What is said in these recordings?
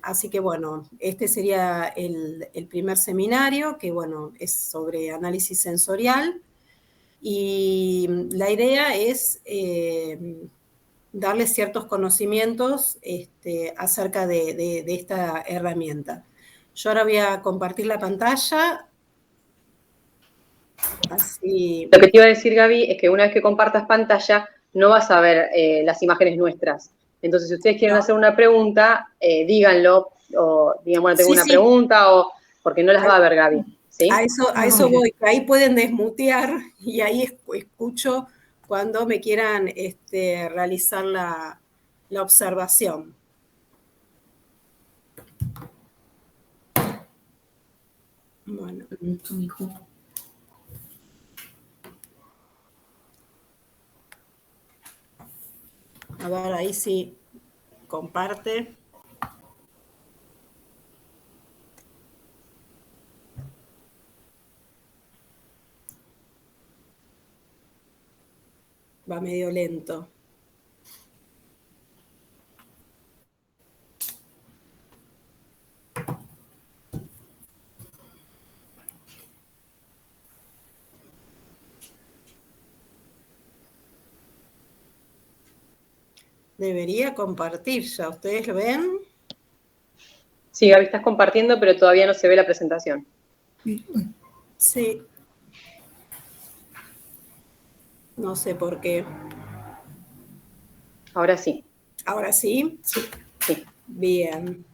Así que bueno, este sería el primer seminario, que bueno, es sobre análisis sensorial. Y la idea es darles ciertos conocimientos acerca de esta herramienta. Yo ahora voy a compartir la pantalla. Así. Lo que te iba a decir, Gaby, es que una vez que compartas pantalla, no vas a ver las imágenes nuestras. Entonces, si ustedes quieren hacer una pregunta, díganlo, o digan, bueno, tengo una pregunta, o porque no las va a ver Gaby. ¿Sí? A eso voy, que ahí pueden desmutear y ahí escucho cuando me quieran realizar la observación. Bueno. A ver, ahí sí comparte. Va medio lento. Debería compartir ya. ¿Ustedes lo ven? Sí, Gaby, estás compartiendo, pero todavía no se ve la presentación. Sí. No sé por qué. Ahora sí. ¿Ahora sí? Sí. Bien.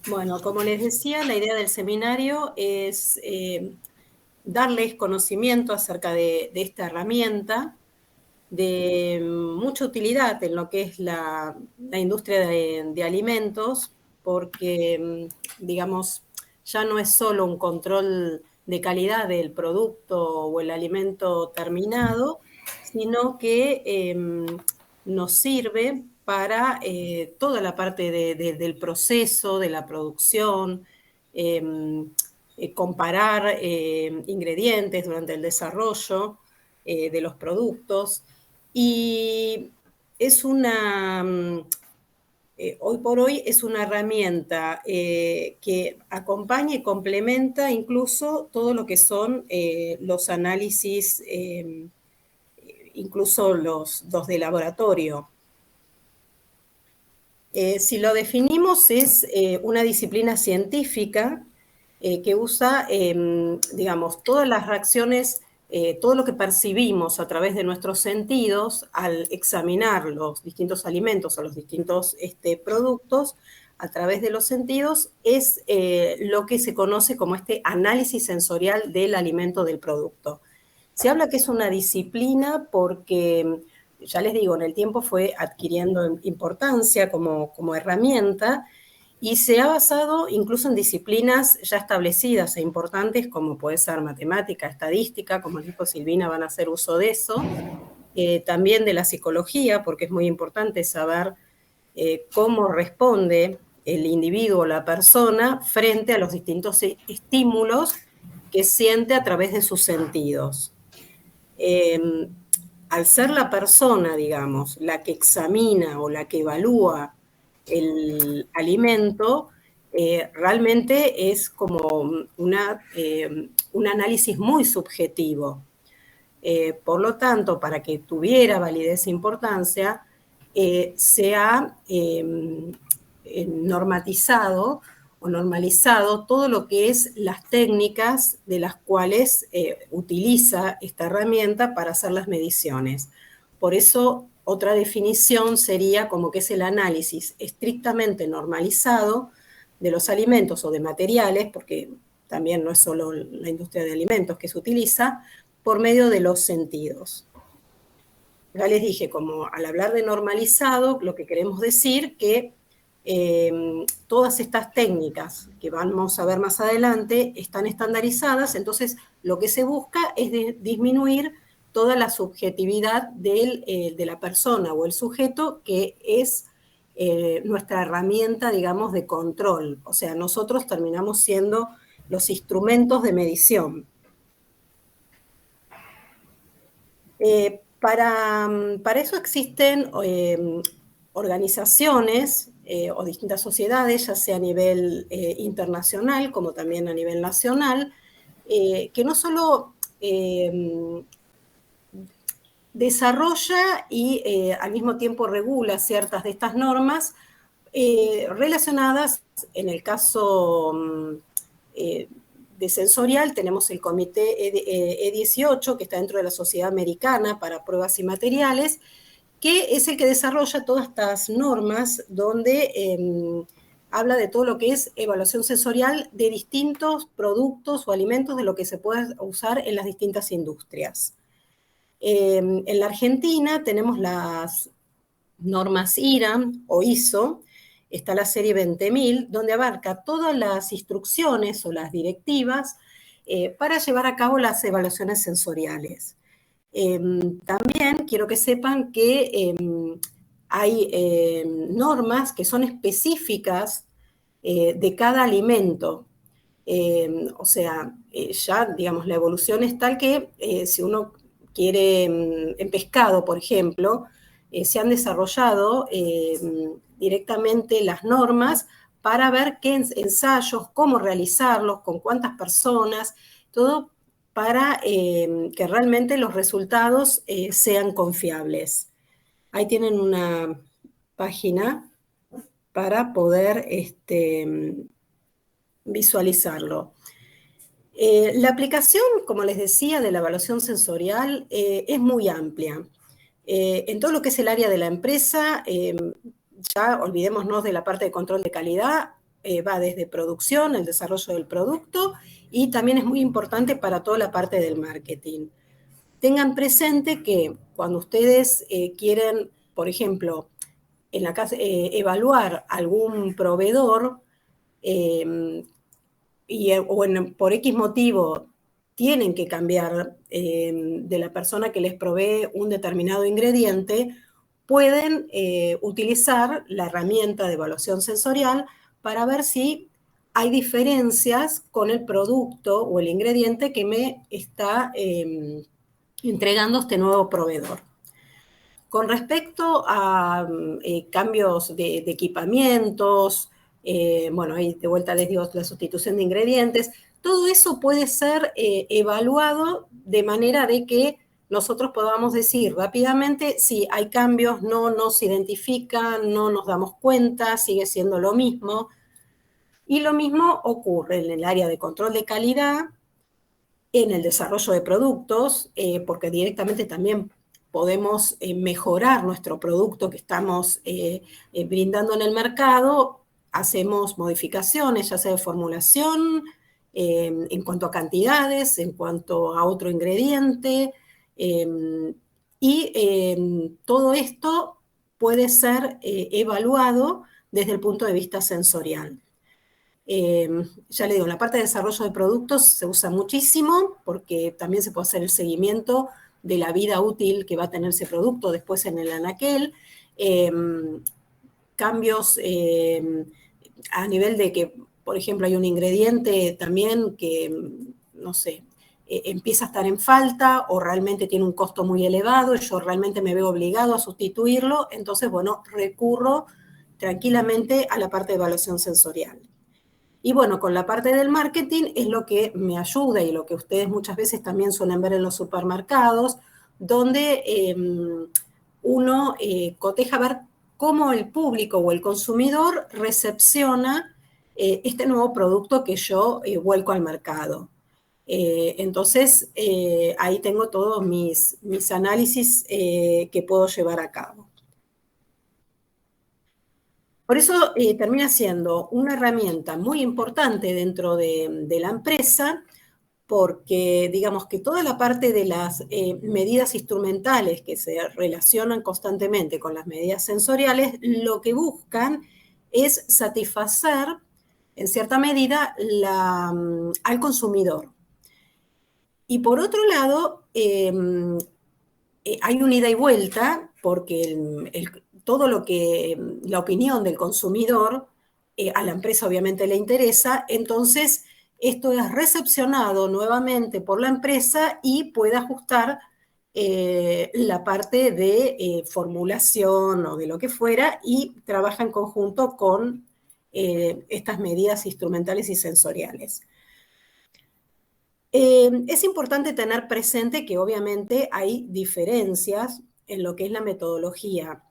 Bueno, como les decía, la idea del seminario es darles conocimiento acerca de esta herramienta de mucha utilidad en lo que es la industria de alimentos, porque, digamos, ya no es solo un control de calidad del producto o el alimento terminado, sino que nos sirve para toda la parte del proceso, de la producción, comparar ingredientes durante el desarrollo de los productos. Y es hoy por hoy es una herramienta que acompaña y complementa incluso todo lo que son los análisis, incluso los de laboratorio. Si lo definimos, es una disciplina científica que usa, digamos, todas las reacciones, todo lo que percibimos a través de nuestros sentidos al examinar los distintos alimentos o los distintos productos a través de los sentidos, es lo que se conoce como análisis sensorial del alimento del producto. Se habla que es una disciplina porque, ya les digo, en el tiempo fue adquiriendo importancia como herramienta y se ha basado incluso en disciplinas ya establecidas e importantes como puede ser matemática, estadística, como dijo Silvina, van a hacer uso de eso, también de la psicología, porque es muy importante saber cómo responde el individuo o la persona frente a los distintos estímulos que siente a través de sus sentidos. Al ser la persona, digamos, la que examina o la que evalúa el alimento, realmente es como un análisis muy subjetivo. Por lo tanto, para que tuviera validez e importancia, se ha normatizado o normalizado todo lo que es las técnicas de las cuales utiliza esta herramienta para hacer las mediciones. Por eso, otra definición sería como que es el análisis estrictamente normalizado de los alimentos o de materiales, porque también no es solo la industria de alimentos que se utiliza, por medio de los sentidos. Ya les dije, como al hablar de normalizado, lo que queremos decir que todas estas técnicas que vamos a ver más adelante están estandarizadas, entonces lo que se busca es disminuir toda la subjetividad de la persona o el sujeto, que es nuestra herramienta, digamos, de control. O sea, nosotros terminamos siendo los instrumentos de medición. Para eso existen organizaciones o distintas sociedades, ya sea a nivel internacional como también a nivel nacional, que no solo desarrolla y al mismo tiempo regula ciertas de estas normas relacionadas, en el caso de sensorial, tenemos el Comité E18, que está dentro de la Sociedad Americana para Pruebas y Materiales, que es el que desarrolla todas estas normas donde habla de todo lo que es evaluación sensorial de distintos productos o alimentos de lo que se puede usar en las distintas industrias. En la Argentina tenemos las normas IRAM o ISO, está la serie 20.000, donde abarca todas las instrucciones o las directivas para llevar a cabo las evaluaciones sensoriales. También quiero que sepan que hay normas que son específicas de cada alimento. O sea, ya, digamos, la evolución es tal que si uno quiere, en pescado, por ejemplo, se han desarrollado directamente las normas para ver qué ensayos, cómo realizarlos, con cuántas personas, todo para que realmente los resultados sean confiables. Ahí tienen una página para poder visualizarlo. La aplicación, como les decía, de la evaluación sensorial es muy amplia. En todo lo que es el área de la empresa, ya olvidémonos de la parte de control de calidad, va desde producción, el desarrollo del producto, y también es muy importante para toda la parte del marketing. Tengan presente que cuando ustedes quieren, por ejemplo, en la casa, evaluar algún proveedor, por X motivo tienen que cambiar de la persona que les provee un determinado ingrediente, pueden utilizar la herramienta de evaluación sensorial para ver si hay diferencias con el producto o el ingrediente que me está entregando este nuevo proveedor. Con respecto a cambios de equipamientos, bueno, ahí de vuelta les digo la sustitución de ingredientes, todo eso puede ser evaluado de manera de que nosotros podamos decir rápidamente si hay cambios, no nos identifican, no nos damos cuenta, sigue siendo lo mismo. Y lo mismo ocurre en el área de control de calidad, en el desarrollo de productos, porque directamente también podemos mejorar nuestro producto que estamos brindando en el mercado, hacemos modificaciones, ya sea de formulación, en cuanto a cantidades, en cuanto a otro ingrediente, y todo esto puede ser evaluado desde el punto de vista sensorial. Ya le digo, en la parte de desarrollo de productos se usa muchísimo porque también se puede hacer el seguimiento de la vida útil que va a tener ese producto después en el anaquel. Cambios a nivel de que, por ejemplo, hay un ingrediente también que, no sé, empieza a estar en falta o realmente tiene un costo muy elevado y yo realmente me veo obligado a sustituirlo, entonces, bueno, recurro tranquilamente a la parte de evaluación sensorial. Y bueno, con la parte del marketing es lo que me ayuda y lo que ustedes muchas veces también suelen ver en los supermercados, donde uno coteja a ver cómo el público o el consumidor recepciona este nuevo producto que yo vuelco al mercado. Entonces, ahí tengo todos mis análisis que puedo llevar a cabo. Por eso termina siendo una herramienta muy importante dentro de la empresa, porque digamos que toda la parte de las medidas instrumentales que se relacionan constantemente con las medidas sensoriales, lo que buscan es satisfacer en cierta medida al consumidor. Y por otro lado, hay un ida y vuelta, porque todo lo que, la opinión del consumidor, a la empresa obviamente le interesa, entonces esto es recepcionado nuevamente por la empresa y puede ajustar la parte de formulación o de lo que fuera, y trabaja en conjunto con estas medidas instrumentales y sensoriales. Es importante tener presente que obviamente hay diferencias en lo que es la metodología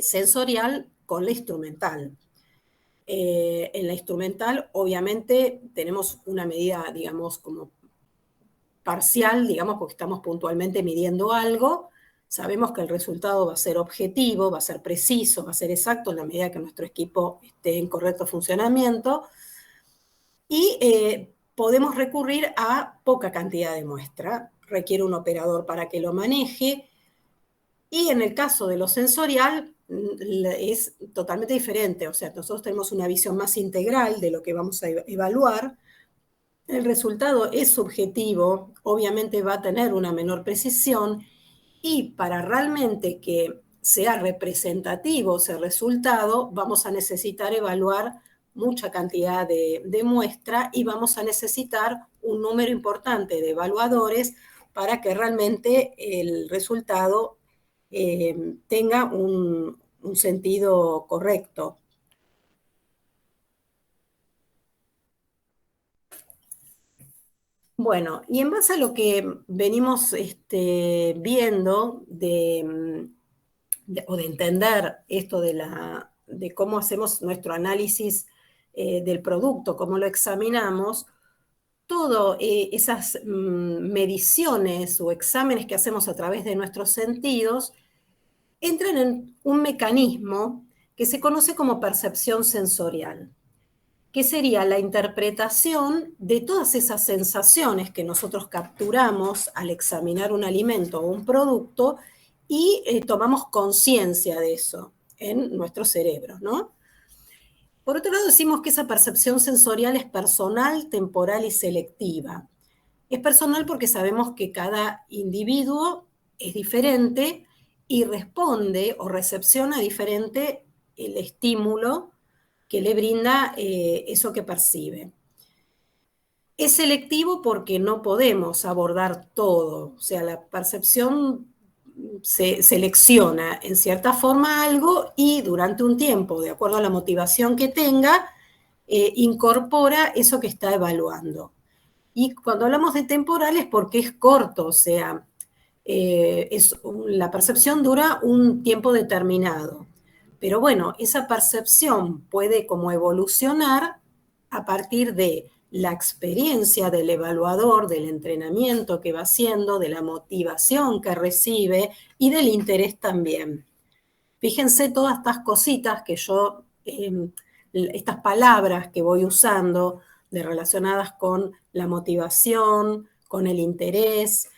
sensorial con la instrumental. En la instrumental, obviamente, tenemos una medida, digamos, como parcial, digamos, porque estamos puntualmente midiendo algo. Sabemos que el resultado va a ser objetivo, va a ser preciso, va a ser exacto en la medida que nuestro equipo esté en correcto funcionamiento. Y podemos recurrir a poca cantidad de muestra. Requiere un operador para que lo maneje. Y en el caso de lo sensorial, es totalmente diferente. O sea, nosotros tenemos una visión más integral de lo que vamos a evaluar. El resultado es subjetivo, obviamente va a tener una menor precisión, y para realmente que sea representativo ese resultado, vamos a necesitar evaluar mucha cantidad de muestra, y vamos a necesitar un número importante de evaluadores para que realmente el resultado tenga un sentido correcto. Bueno, y en base a lo que venimos viendo o de entender esto de cómo hacemos nuestro análisis del producto, cómo lo examinamos, todas esas mediciones o exámenes que hacemos a través de nuestros sentidos entran en un mecanismo que se conoce como percepción sensorial, que sería la interpretación de todas esas sensaciones que nosotros capturamos al examinar un alimento o un producto, y tomamos conciencia de eso en nuestro cerebro, ¿no? Por otro lado, decimos que esa percepción sensorial es personal, temporal y selectiva. Es personal porque sabemos que cada individuo es diferente y responde o recepciona diferente el estímulo que le brinda eso que percibe. Es selectivo porque no podemos abordar todo, o sea, la percepción se selecciona en cierta forma algo, y durante un tiempo, de acuerdo a la motivación que tenga, incorpora eso que está evaluando. Y cuando hablamos de temporal es porque es corto, o sea, la percepción dura un tiempo determinado. Pero bueno, esa percepción puede como evolucionar a partir de la experiencia del evaluador, del entrenamiento que va haciendo, de la motivación que recibe y del interés también. Fíjense todas estas cositas que yo, estas palabras que voy usando relacionadas con la motivación, con el interés,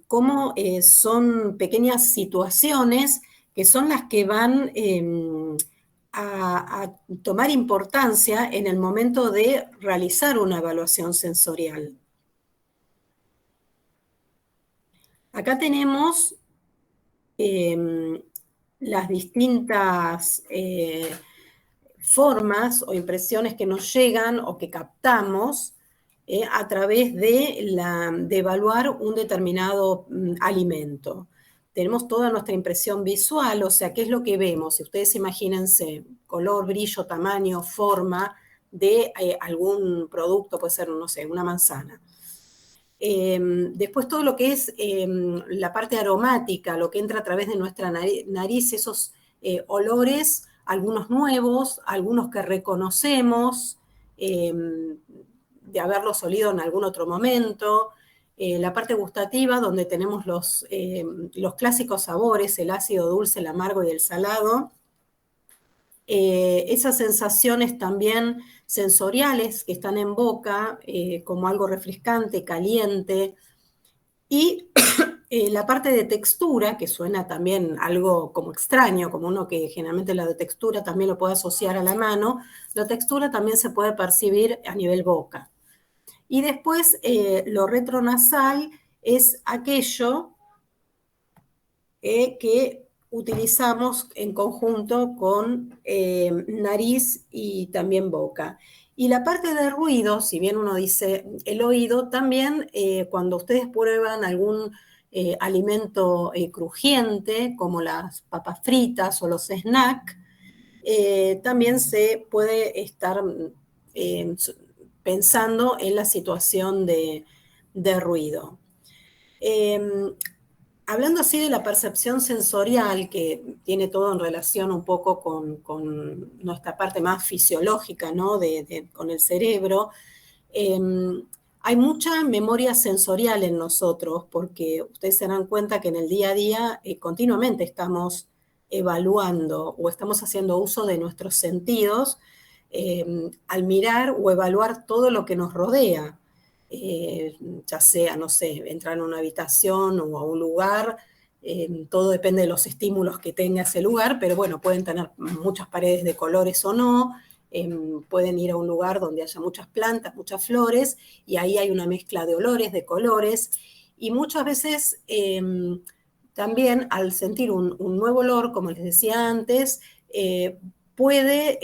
cómo son pequeñas situaciones que son las que van a tomar importancia en el momento de realizar una evaluación sensorial. Acá tenemos las distintas formas o impresiones que nos llegan o que captamos a través de evaluar un determinado alimento. Tenemos toda nuestra impresión visual, o sea, ¿qué es lo que vemos? Si ustedes imagínense color, brillo, tamaño, forma de algún producto, puede ser, no sé, una manzana. Después todo lo que es la parte aromática, lo que entra a través de nuestra nariz, esos olores, algunos nuevos, algunos que reconocemos de haberlos olido en algún otro momento. La parte gustativa, donde tenemos los clásicos sabores, el ácido, dulce, el amargo y el salado. Esas sensaciones también sensoriales que están en boca, como algo refrescante, caliente, y la parte de textura, que suena también algo como extraño, como uno que generalmente la de textura también lo puede asociar a la mano, la textura también se puede percibir a nivel boca. Y después lo retronasal es aquello que utilizamos en conjunto con nariz y también boca. Y la parte de ruido, si bien uno dice el oído, también cuando ustedes prueban algún alimento crujiente, como las papas fritas o los snacks, también se puede estar pensando en la situación de ruido. Hablando así de la percepción sensorial, que tiene todo en relación un poco con nuestra parte más fisiológica, ¿no? Con el cerebro, hay mucha memoria sensorial en nosotros, porque ustedes se dan cuenta que en el día a día continuamente estamos evaluando o estamos haciendo uso de nuestros sentidos al mirar o evaluar todo lo que nos rodea. Ya sea, no sé, entrar en una habitación o a un lugar, todo depende de los estímulos que tenga ese lugar, pero bueno, pueden tener muchas paredes de colores o no, pueden ir a un lugar donde haya muchas plantas, muchas flores, y ahí hay una mezcla de olores, de colores, y muchas veces también al sentir un nuevo olor, como les decía antes, puede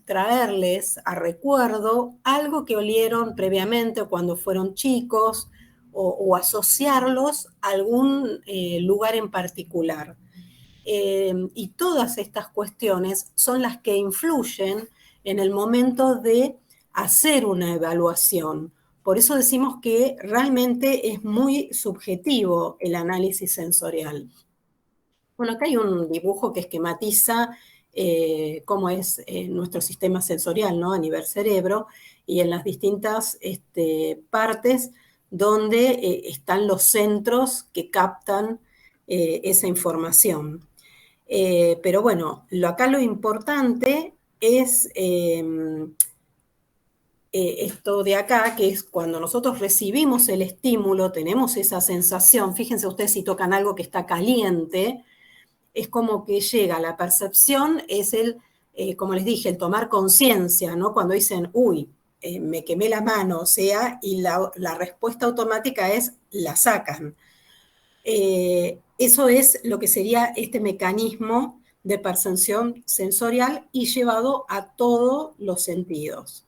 traerles a recuerdo algo que olieron previamente o cuando fueron chicos, o asociarlos a algún lugar en particular. Y todas estas cuestiones son las que influyen en el momento de hacer una evaluación. Por eso decimos que realmente es muy subjetivo el análisis sensorial. Bueno, acá hay un dibujo que esquematiza cómo es nuestro sistema sensorial, ¿no? A nivel cerebro, y en las distintas partes donde están los centros que captan esa información. Pero bueno, acá lo importante es esto de acá, que es cuando nosotros recibimos el estímulo, tenemos esa sensación, fíjense ustedes si tocan algo que está caliente, es como que llega la percepción, es como les dije, el tomar conciencia, ¿no? Cuando dicen, uy, me quemé la mano, o sea, y la respuesta automática es, la sacan. Eso es lo que sería este mecanismo de percepción sensorial y llevado a todos los sentidos.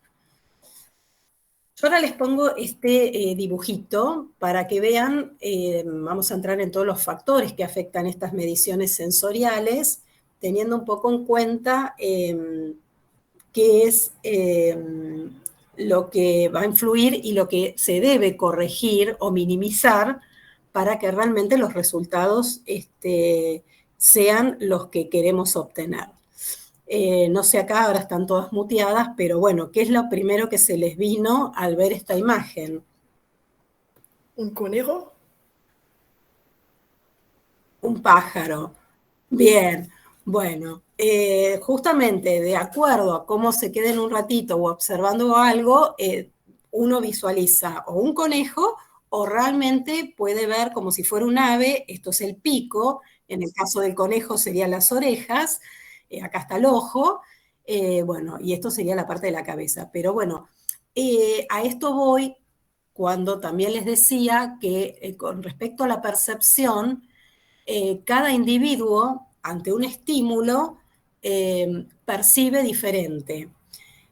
Yo ahora les pongo este dibujito para que vean, vamos a entrar en todos los factores que afectan estas mediciones sensoriales, teniendo un poco en cuenta qué es lo que va a influir y lo que se debe corregir o minimizar para que realmente los resultados sean los que queremos obtener. No sé acá, ahora están todas muteadas, pero bueno, ¿qué es lo primero que se les vino al ver esta imagen? ¿Un conejo? Un pájaro. Bien, bueno, justamente de acuerdo a cómo se queden un ratito o observando algo, uno visualiza o un conejo o realmente puede ver como si fuera un ave, esto es el pico, en el caso del conejo serían las orejas, acá está el ojo, bueno, y esto sería la parte de la cabeza. Pero bueno, a esto voy cuando también les decía que con respecto a la percepción, cada individuo ante un estímulo percibe diferente.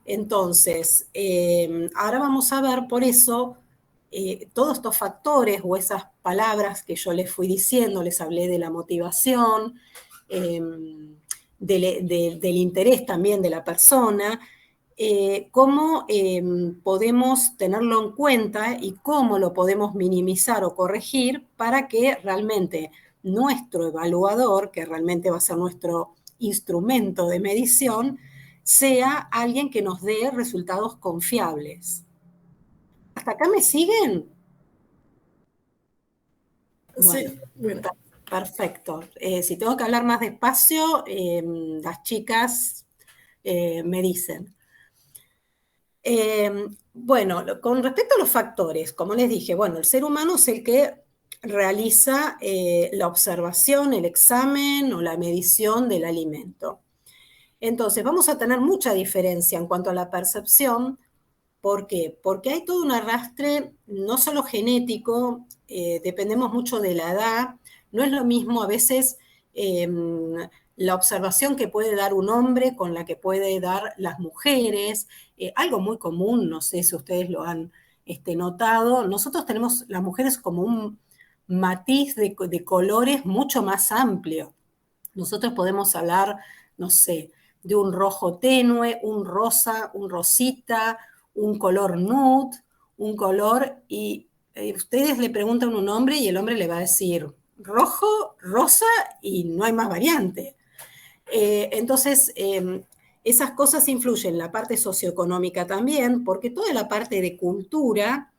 Entonces, ahora vamos a ver por eso todos estos factores o esas palabras que yo les fui diciendo, les hablé de la motivación, del interés también de la persona, cómo podemos tenerlo en cuenta y cómo lo podemos minimizar o corregir para que realmente nuestro evaluador, que realmente va a ser nuestro instrumento de medición, sea alguien que nos dé resultados confiables. ¿Hasta acá me siguen? Bueno, Sí, bueno. perfecto. Si tengo que hablar más despacio, las chicas me dicen. Bueno, con respecto a los factores, como les dije, bueno, el ser humano es el que realiza la observación, el examen o la medición del alimento. Entonces, vamos a tener mucha diferencia en cuanto a la percepción. ¿Por qué? Porque hay todo un arrastre, no solo genético, dependemos mucho de la edad, no es lo mismo a veces la observación que puede dar un hombre con la que puede dar las mujeres, algo muy común, no sé si ustedes lo han notado, nosotros tenemos las mujeres como matiz de colores mucho más amplio. Nosotros podemos hablar, no sé, de un rojo tenue, un rosa, un rosita, un color nude, un color, y ustedes le preguntan a un hombre y el hombre le va a decir rojo, rosa, y no hay más variante. Entonces, esas cosas influyen en la parte socioeconómica también, porque toda la parte de cultura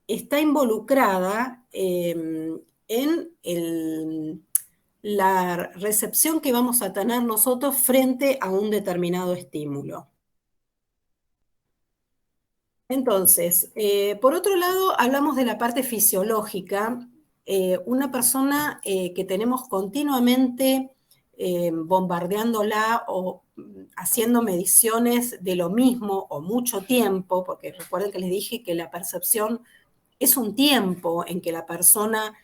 está involucrada en la recepción que vamos a tener nosotros frente a un determinado estímulo. Entonces, por otro lado, hablamos de la parte fisiológica. Una persona que tenemos continuamente bombardeándola o haciendo mediciones de lo mismo o mucho tiempo, porque recuerden que les dije que la percepción es un tiempo en que la persona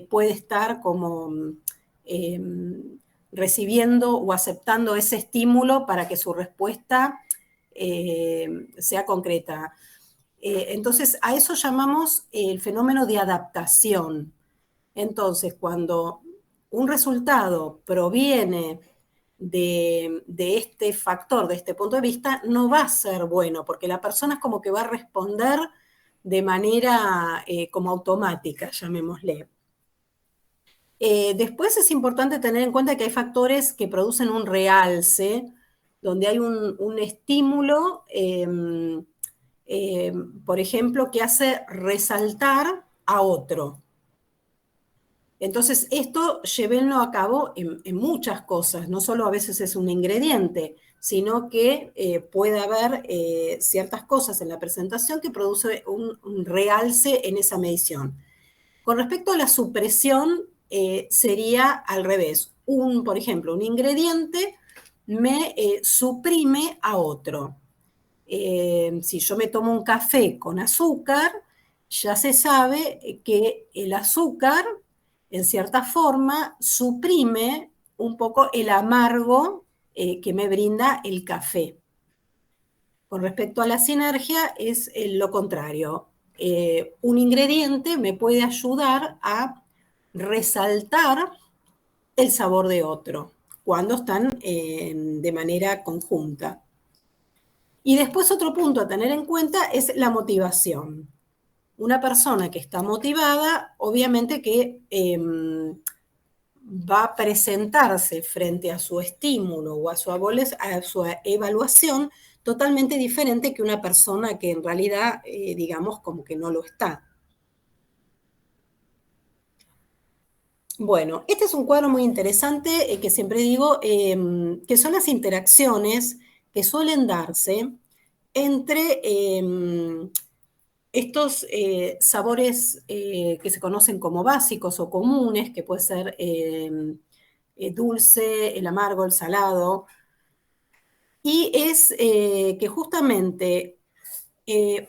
puede estar como eh, recibiendo o aceptando ese estímulo para que su respuesta sea concreta. Entonces, a eso llamamos el fenómeno de adaptación. Entonces, cuando un resultado proviene de este factor, de este punto de vista, no va a ser bueno, porque la persona es como que va a responder de manera como automática, llamémosle. Después es importante tener en cuenta que hay factores que producen un realce, donde hay un estímulo, por ejemplo, que hace resaltar a otro. Entonces, esto llévenlo a cabo en muchas cosas, no solo a veces es un ingrediente, sino que puede haber ciertas cosas en la presentación que produce un realce en esa medición. Con respecto a la supresión, sería al revés. Por ejemplo, un ingrediente me suprime a otro. Si yo me tomo un café con azúcar, ya se sabe que el azúcar, en cierta forma, suprime un poco el amargo que me brinda el café. Con respecto a la sinergia, es lo contrario. Un ingrediente me puede ayudar a resaltar el sabor de otro cuando están de manera conjunta. Y después otro punto a tener en cuenta es la motivación. Una persona que está motivada, obviamente que va a presentarse frente a su estímulo o a su evaluación totalmente diferente que una persona que en realidad, digamos, como que no lo está. Bueno, este es un cuadro muy interesante que siempre digo que son las interacciones que suelen darse entre estos sabores que se conocen como básicos o comunes, que puede ser dulce, el amargo, el salado, y es que justamente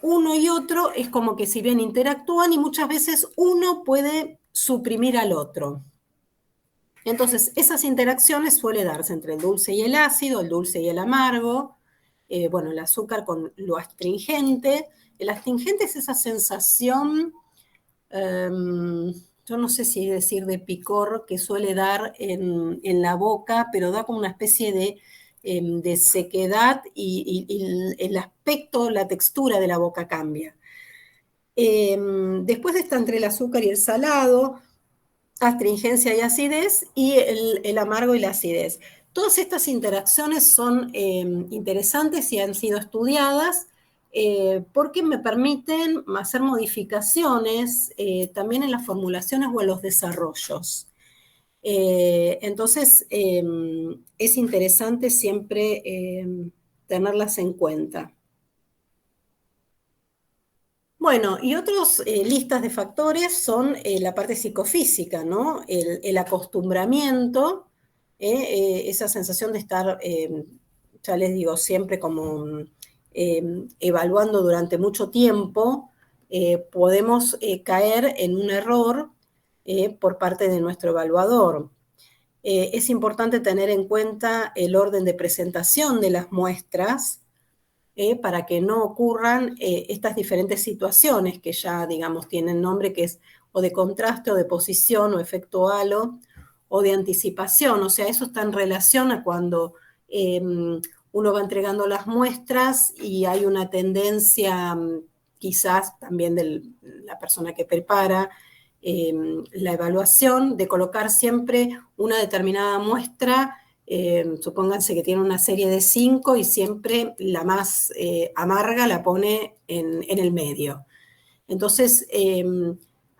uno y otro es como que si bien interactúan y muchas veces uno puede suprimir al otro. Entonces, esas interacciones suelen darse entre el dulce y el ácido, el dulce y el amargo, bueno, el azúcar con lo astringente. El astringente es esa sensación, yo no sé si decir de picor, que suele dar en la boca, pero da como una especie de sequedad y el aspecto, la textura de la boca cambia. Después está entre el azúcar y el salado, astringencia y acidez, y el amargo y la acidez. Todas estas interacciones son interesantes y han sido estudiadas porque me permiten hacer modificaciones también en las formulaciones o en los desarrollos. Entonces, es interesante siempre tenerlas en cuenta. Bueno, y otras listas de factores son la parte psicofísica, ¿no? El acostumbramiento, esa sensación de estar, ya les digo, siempre como evaluando durante mucho tiempo, podemos caer en un error por parte de nuestro evaluador. Es importante tener en cuenta el orden de presentación de las muestras, para que no ocurran estas diferentes situaciones que ya, digamos, tienen nombre, que es o de contraste, o de posición, o efecto halo, o de anticipación. O sea, eso está en relación a cuando uno va entregando las muestras y hay una tendencia, quizás también de la persona que prepara la evaluación, de colocar siempre una determinada muestra. Supónganse que tiene una serie de 5 y siempre la más amarga la pone en el medio. Entonces,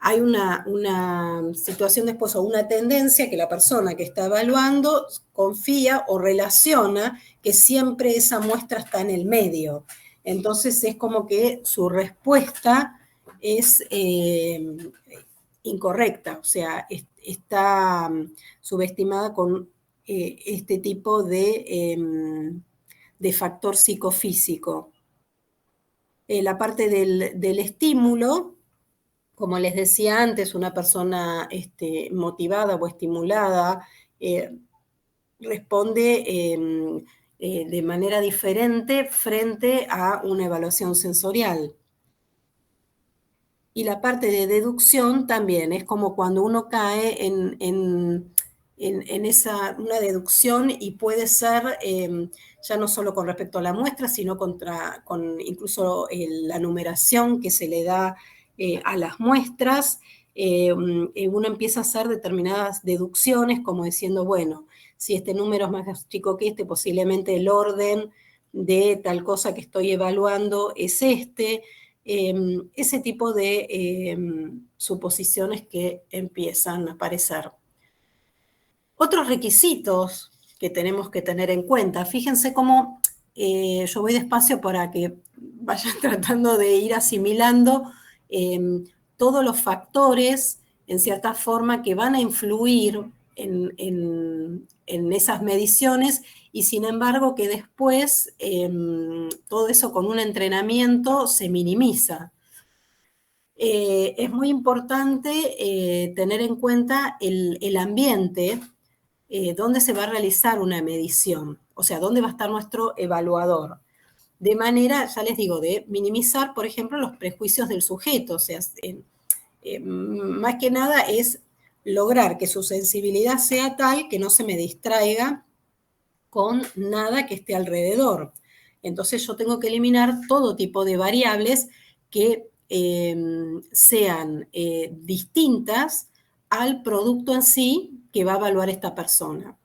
hay una situación después o una tendencia que la persona que está evaluando confía o relaciona que siempre esa muestra está en el medio. Entonces, es como que su respuesta es incorrecta, o sea, está subestimada con este tipo de factor psicofísico. La parte del estímulo, como les decía antes, una persona motivada o estimulada responde de manera diferente frente a una evaluación sensorial. Y la parte de deducción también, es como cuando uno cae en una deducción y puede ser ya no solo con respecto a la muestra, sino con incluso la numeración que se le da a las muestras. Uno empieza a hacer determinadas deducciones como diciendo, bueno, si este número es más chico que este, posiblemente el orden de tal cosa que estoy evaluando es este. Ese tipo de suposiciones que empiezan a aparecer. Otros requisitos que tenemos que tener en cuenta, fíjense cómo yo voy despacio para que vayan tratando de ir asimilando todos los factores, en cierta forma, que van a influir en esas mediciones y sin embargo que después todo eso con un entrenamiento se minimiza. Es muy importante tener en cuenta el ambiente donde se va a realizar una medición, o sea, dónde va a estar nuestro evaluador. De manera, ya les digo, de minimizar, por ejemplo, los prejuicios del sujeto, o sea, más que nada es lograr que su sensibilidad sea tal que no se me distraiga con nada que esté alrededor. Entonces yo tengo que eliminar todo tipo de variables que sean distintas al producto en sí que va a evaluar esta persona.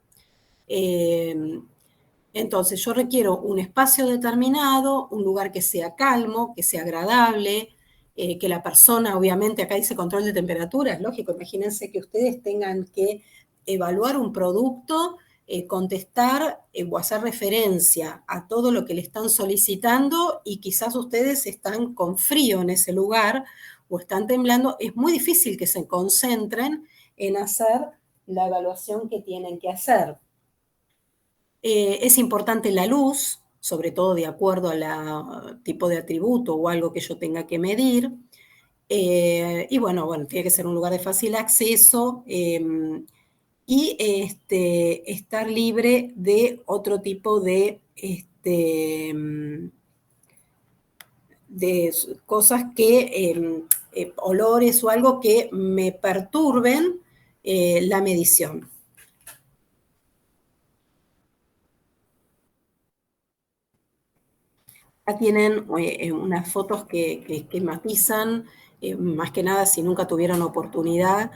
Entonces yo requiero un espacio determinado, un lugar que sea calmo, que sea agradable, que la persona, obviamente, acá dice control de temperatura, es lógico, imagínense que ustedes tengan que evaluar un producto, contestar o hacer referencia a todo lo que le están solicitando y quizás ustedes están con frío en ese lugar o están temblando, es muy difícil que se concentren en hacer la evaluación que tienen que hacer. Es importante la luz, sobre todo de acuerdo al tipo de atributo o algo que yo tenga que medir. Y bueno, tiene que ser un lugar de fácil acceso y estar libre de otro tipo de cosas que, olores o algo que me perturben la medición. Acá tienen unas fotos que matizan, más que nada si nunca tuvieron oportunidad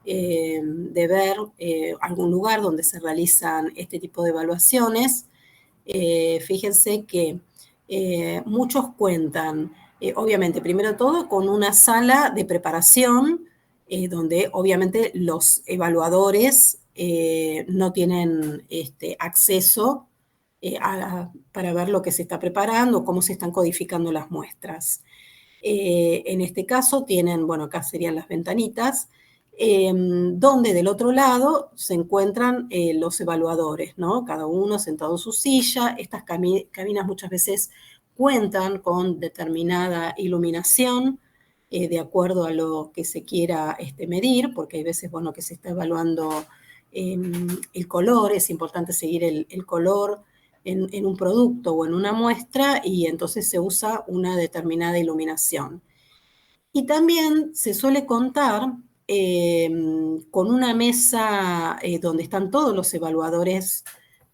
de ver algún lugar donde se realizan este tipo de evaluaciones. Fíjense que muchos cuentan, obviamente, primero todo, con una sala de preparación donde obviamente los evaluadores no tienen acceso para ver lo que se está preparando, cómo se están codificando las muestras. En este caso tienen, bueno, acá serían las ventanitas, donde del otro lado se encuentran los evaluadores, ¿no? Cada uno sentado en su silla. Estas cabinas muchas veces cuentan con determinada iluminación de acuerdo a lo que se quiera medir, porque hay veces, bueno, que se está evaluando el color, es importante seguir el color en un producto o en una muestra y entonces se usa una determinada iluminación. Y también se suele contar con una mesa donde están todos los evaluadores,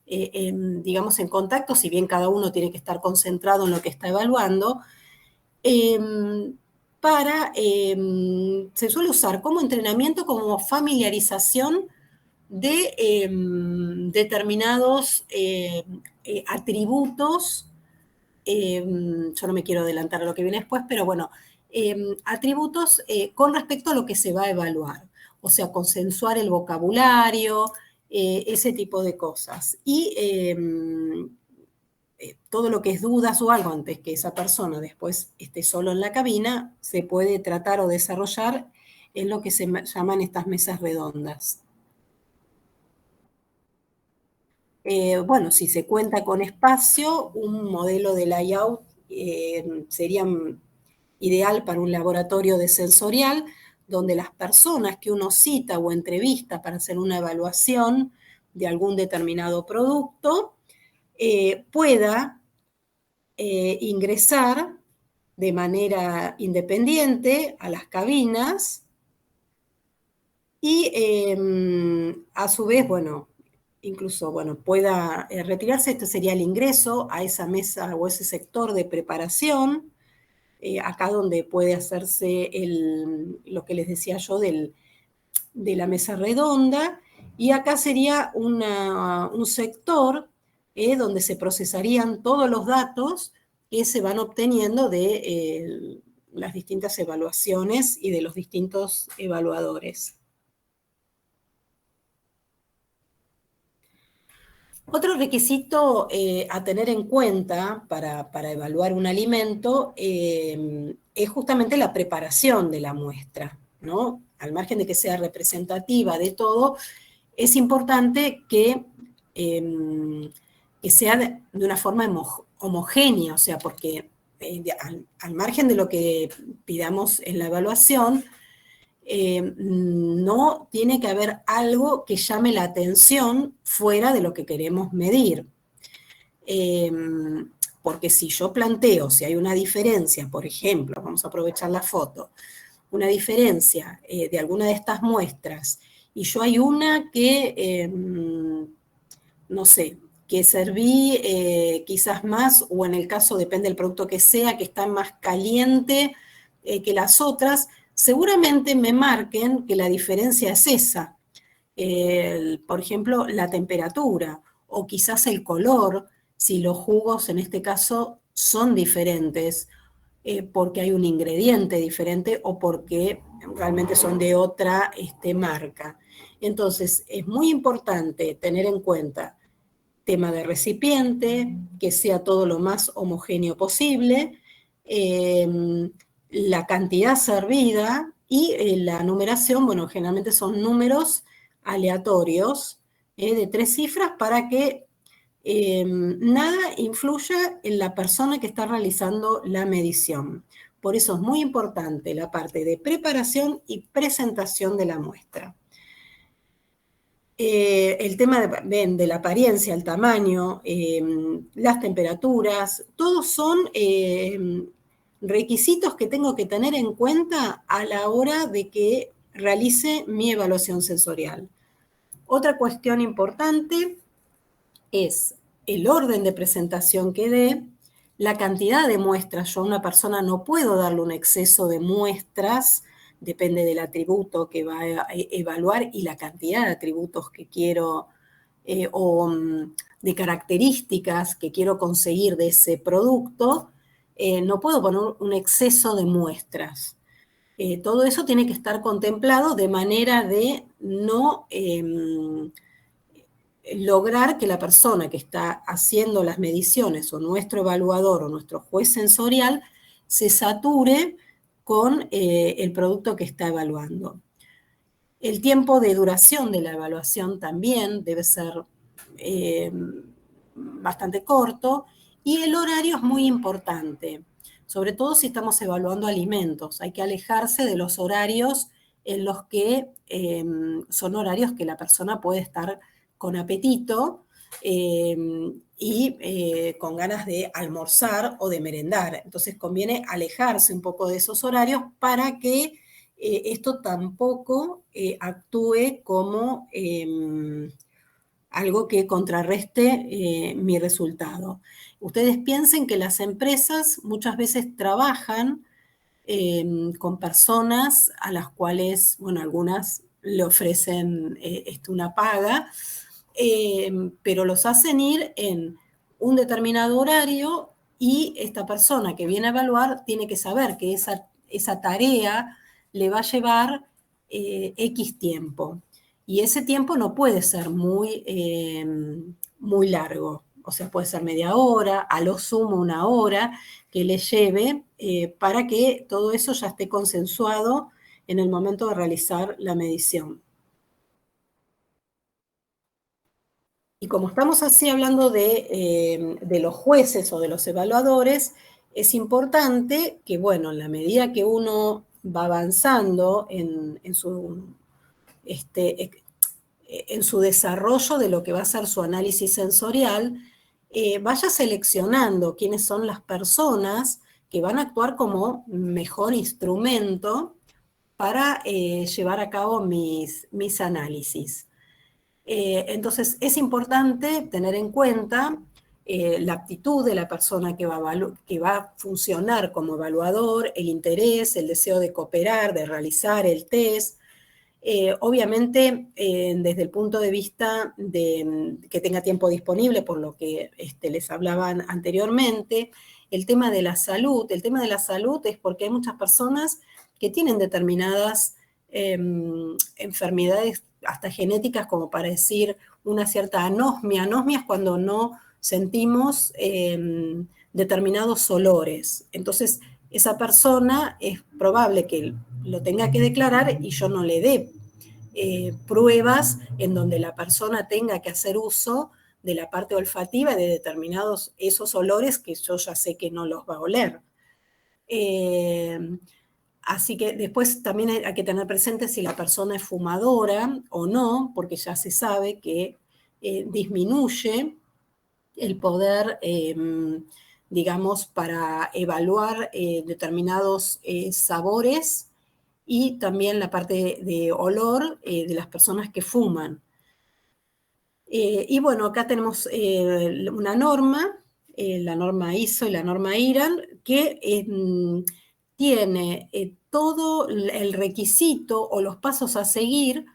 digamos, en contacto, si bien cada uno tiene que estar concentrado en lo que está evaluando, se suele usar como entrenamiento, como familiarización de determinados atributos. Yo no me quiero adelantar a lo que viene después, pero bueno, atributos con respecto a lo que se va a evaluar. O sea, consensuar el vocabulario, ese tipo de cosas. Y todo lo que es dudas o algo antes que esa persona después esté solo en la cabina, se puede tratar o desarrollar en lo que se llaman estas mesas redondas. Bueno, si se cuenta con espacio, un modelo de layout sería ideal para un laboratorio de sensorial, donde las personas que uno cita o entrevista para hacer una evaluación de algún determinado producto, pueda ingresar de manera independiente a las cabinas y a su vez, bueno, incluso, bueno, pueda retirarse. Esto sería el ingreso a esa mesa o ese sector de preparación, acá donde puede hacerse lo que les decía yo de la mesa redonda, y acá sería un sector donde se procesarían todos los datos que se van obteniendo de las distintas evaluaciones y de los distintos evaluadores. Otro requisito a tener en cuenta para evaluar un alimento es justamente la preparación de la muestra, ¿no? Al margen de que sea representativa de todo, es importante que sea de una forma homogénea, o sea, porque al margen de lo que pidamos en la evaluación, no tiene que haber algo que llame la atención fuera de lo que queremos medir. Porque si yo planteo, si hay una diferencia, por ejemplo, vamos a aprovechar la foto, una diferencia de alguna de estas muestras, y yo hay una que, no sé, que serví quizás más, o en el caso, depende del producto que sea, que está más caliente que las otras, seguramente me marquen que la diferencia es esa. Por ejemplo, la temperatura, o quizás el color, si los jugos en este caso son diferentes, porque hay un ingrediente diferente o porque realmente son de otra marca. Entonces, es muy importante tener en cuenta tema de recipiente, que sea todo lo más homogéneo posible, la cantidad servida y la numeración, bueno, generalmente son números aleatorios de 3 cifras para que nada influya en la persona que está realizando la medición. Por eso es muy importante la parte de preparación y presentación de la muestra. El tema de la apariencia, el tamaño, las temperaturas, todos son requisitos que tengo que tener en cuenta a la hora de que realice mi evaluación sensorial. Otra cuestión importante es el orden de presentación que dé, la cantidad de muestras. Yo a una persona no puedo darle un exceso de muestras, depende del atributo que va a evaluar y la cantidad de atributos que quiero o de características que quiero conseguir de ese producto. No puedo poner un exceso de muestras. Todo eso tiene que estar contemplado de manera de no lograr que la persona que está haciendo las mediciones o nuestro evaluador o nuestro juez sensorial se sature con el producto que está evaluando. El tiempo de duración de la evaluación también debe ser bastante corto, y el horario es muy importante, sobre todo si estamos evaluando alimentos. Hay que alejarse de los horarios en los que son horarios que la persona puede estar con apetito, y con ganas de almorzar o de merendar. Entonces conviene alejarse un poco de esos horarios para que esto tampoco actúe como algo que contrarreste mi resultado. Ustedes piensen que las empresas muchas veces trabajan con personas a las cuales, bueno, algunas le ofrecen una paga, pero los hacen ir en un determinado horario y esta persona que viene a evaluar tiene que saber que esa tarea le va a llevar X tiempo. Y ese tiempo no puede ser muy largo, o sea, puede ser media hora, a lo sumo una hora, que le lleve para que todo eso ya esté consensuado en el momento de realizar la medición. Y como estamos así hablando de los jueces o de los evaluadores, es importante que, bueno, en la medida que uno va avanzando en su desarrollo de lo que va a ser su análisis sensorial, vaya seleccionando quiénes son las personas que van a actuar como mejor instrumento para llevar a cabo mis análisis. Entonces, es importante tener en cuenta la aptitud de la persona que va a funcionar como evaluador, el interés, el deseo de cooperar, de realizar el test. Obviamente, desde el punto de vista de que tenga tiempo disponible, por lo que les hablaban anteriormente, el tema de la salud es porque hay muchas personas que tienen determinadas enfermedades hasta genéticas, como para decir una cierta anosmia. Anosmia es cuando no sentimos determinados olores. Entonces, esa persona es probable que lo tenga que declarar y yo no le dé pruebas en donde la persona tenga que hacer uso de la parte olfativa de determinados esos olores que yo ya sé que no los va a oler. Así que después también hay que tener presente si la persona es fumadora o no, porque ya se sabe que disminuye el poder, digamos, para evaluar determinados sabores, y también la parte de olor de las personas que fuman. Y bueno, acá tenemos una norma, la norma ISO y la norma IRAN, que tiene todo el requisito o los pasos a seguir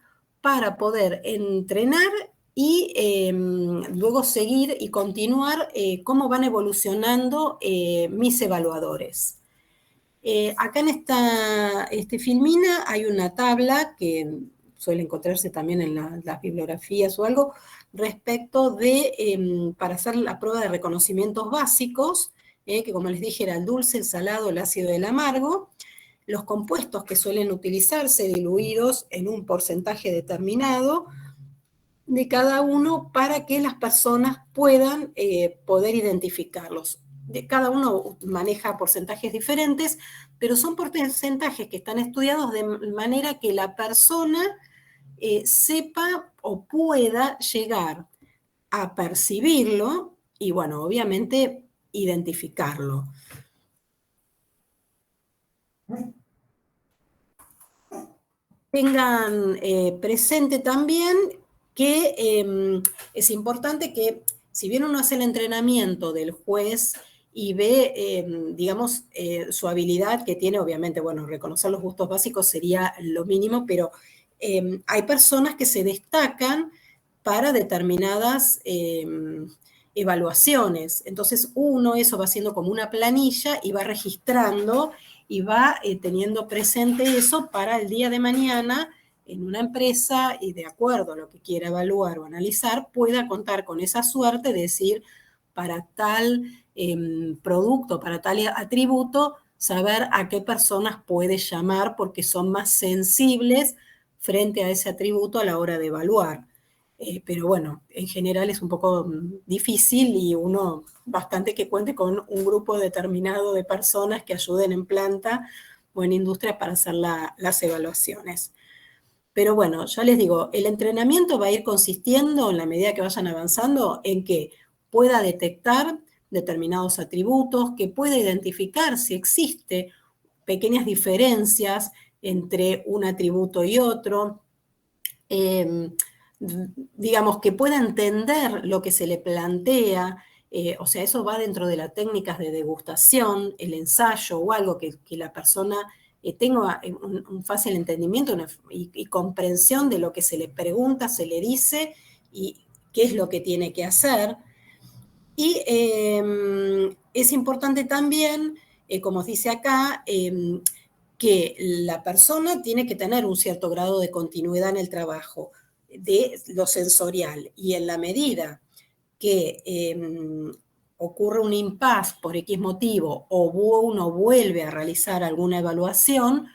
para poder entrenar y luego seguir y continuar cómo van evolucionando mis evaluadores. Acá en este Filmina hay una tabla que suele encontrarse también en las bibliografías o algo, respecto de, para hacer la prueba de reconocimientos básicos, que como les dije era el dulce, el salado, el ácido y el amargo, los compuestos que suelen utilizarse diluidos en un porcentaje determinado de cada uno para que las personas puedan poder identificarlos. Cada uno maneja porcentajes diferentes, pero son porcentajes que están estudiados de manera que la persona sepa o pueda llegar a percibirlo y, bueno, obviamente identificarlo. Tengan presente también que es importante que, si bien uno hace el entrenamiento del juez y ve, digamos, su habilidad que tiene, obviamente, bueno, reconocer los gustos básicos sería lo mínimo, pero hay personas que se destacan para determinadas evaluaciones. Entonces, uno eso va haciendo como una planilla y va registrando y va teniendo presente eso para el día de mañana en una empresa, y de acuerdo a lo que quiera evaluar o analizar, pueda contar con esa suerte de decir, para tal producto, para tal atributo, saber a qué personas puede llamar porque son más sensibles frente a ese atributo a la hora de evaluar. Pero bueno, en general es un poco difícil y uno bastante que cuente con un grupo determinado de personas que ayuden en planta o en industria para hacer las evaluaciones. Pero bueno, ya les digo, el entrenamiento va a ir consistiendo, en la medida que vayan avanzando, en que pueda detectar determinados atributos, que pueda identificar si existe pequeñas diferencias entre un atributo y otro, digamos, que pueda entender lo que se le plantea, o sea, eso va dentro de las técnicas de degustación, el ensayo o algo que la persona tenga un fácil entendimiento y comprensión de lo que se le pregunta, se le dice y qué es lo que tiene que hacer. Y es importante también, como dice acá, que la persona tiene que tener un cierto grado de continuidad en el trabajo, de lo sensorial, y en la medida que ocurre un impasse por X motivo o uno vuelve a realizar alguna evaluación,